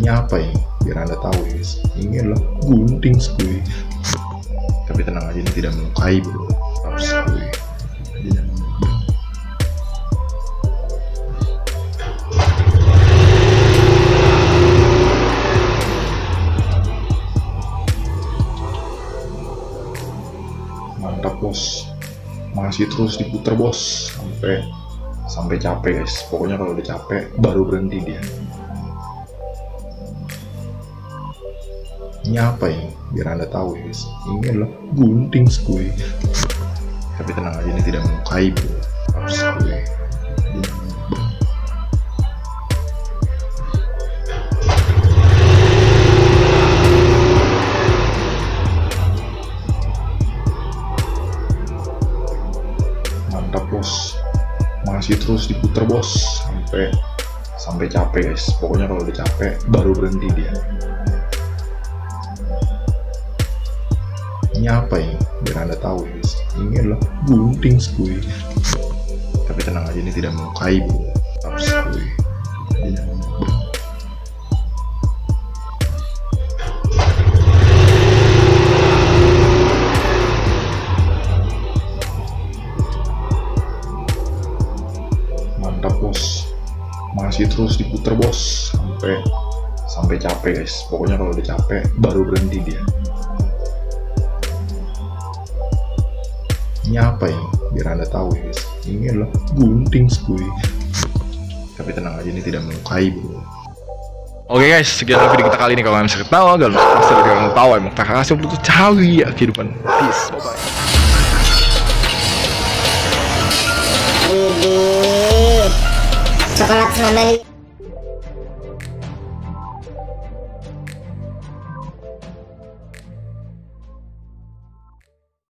Ini apa ini? Biar anda tahu guys, ini adalah gunting skuy. Tapi tenang aja, ini tidak melukai bro. Harus skuy. Jadi jangan masih terus diputer bos sampai capek guys. Pokoknya kalau udah capek baru berhenti dia. Ini apa ini? Biar anda tahu ya guys, ini adalah gunting skuy. Tapi tenang aja, ini tidak melukai bro. Skuy. Mantap bos, masih terus diputer bos sampai capek guys. Pokoknya kalau udah capek baru berhenti dia. Ini apa ini? Biar anda tahu ya guys, ini adalah gunting skuy. Tapi tenang aja, ini tidak melukai bro. Skuy. Mantap bos, masih terus diputer bos sampai capek guys. Pokoknya kalau udah capek baru berhenti dia. Ini apa ini? Biar anda tahu ya guys, ini adalah gunting skuy. Tapi tenang aja, ini tidak melukai bro. Oke guys, sekian video kita kali ini. Kalau kalian bisa ketawa, kalau pasti kalian ketawa emang tak kasih untuk cawi ya kehidupan. Peace, bye bye. Widih, coklat sama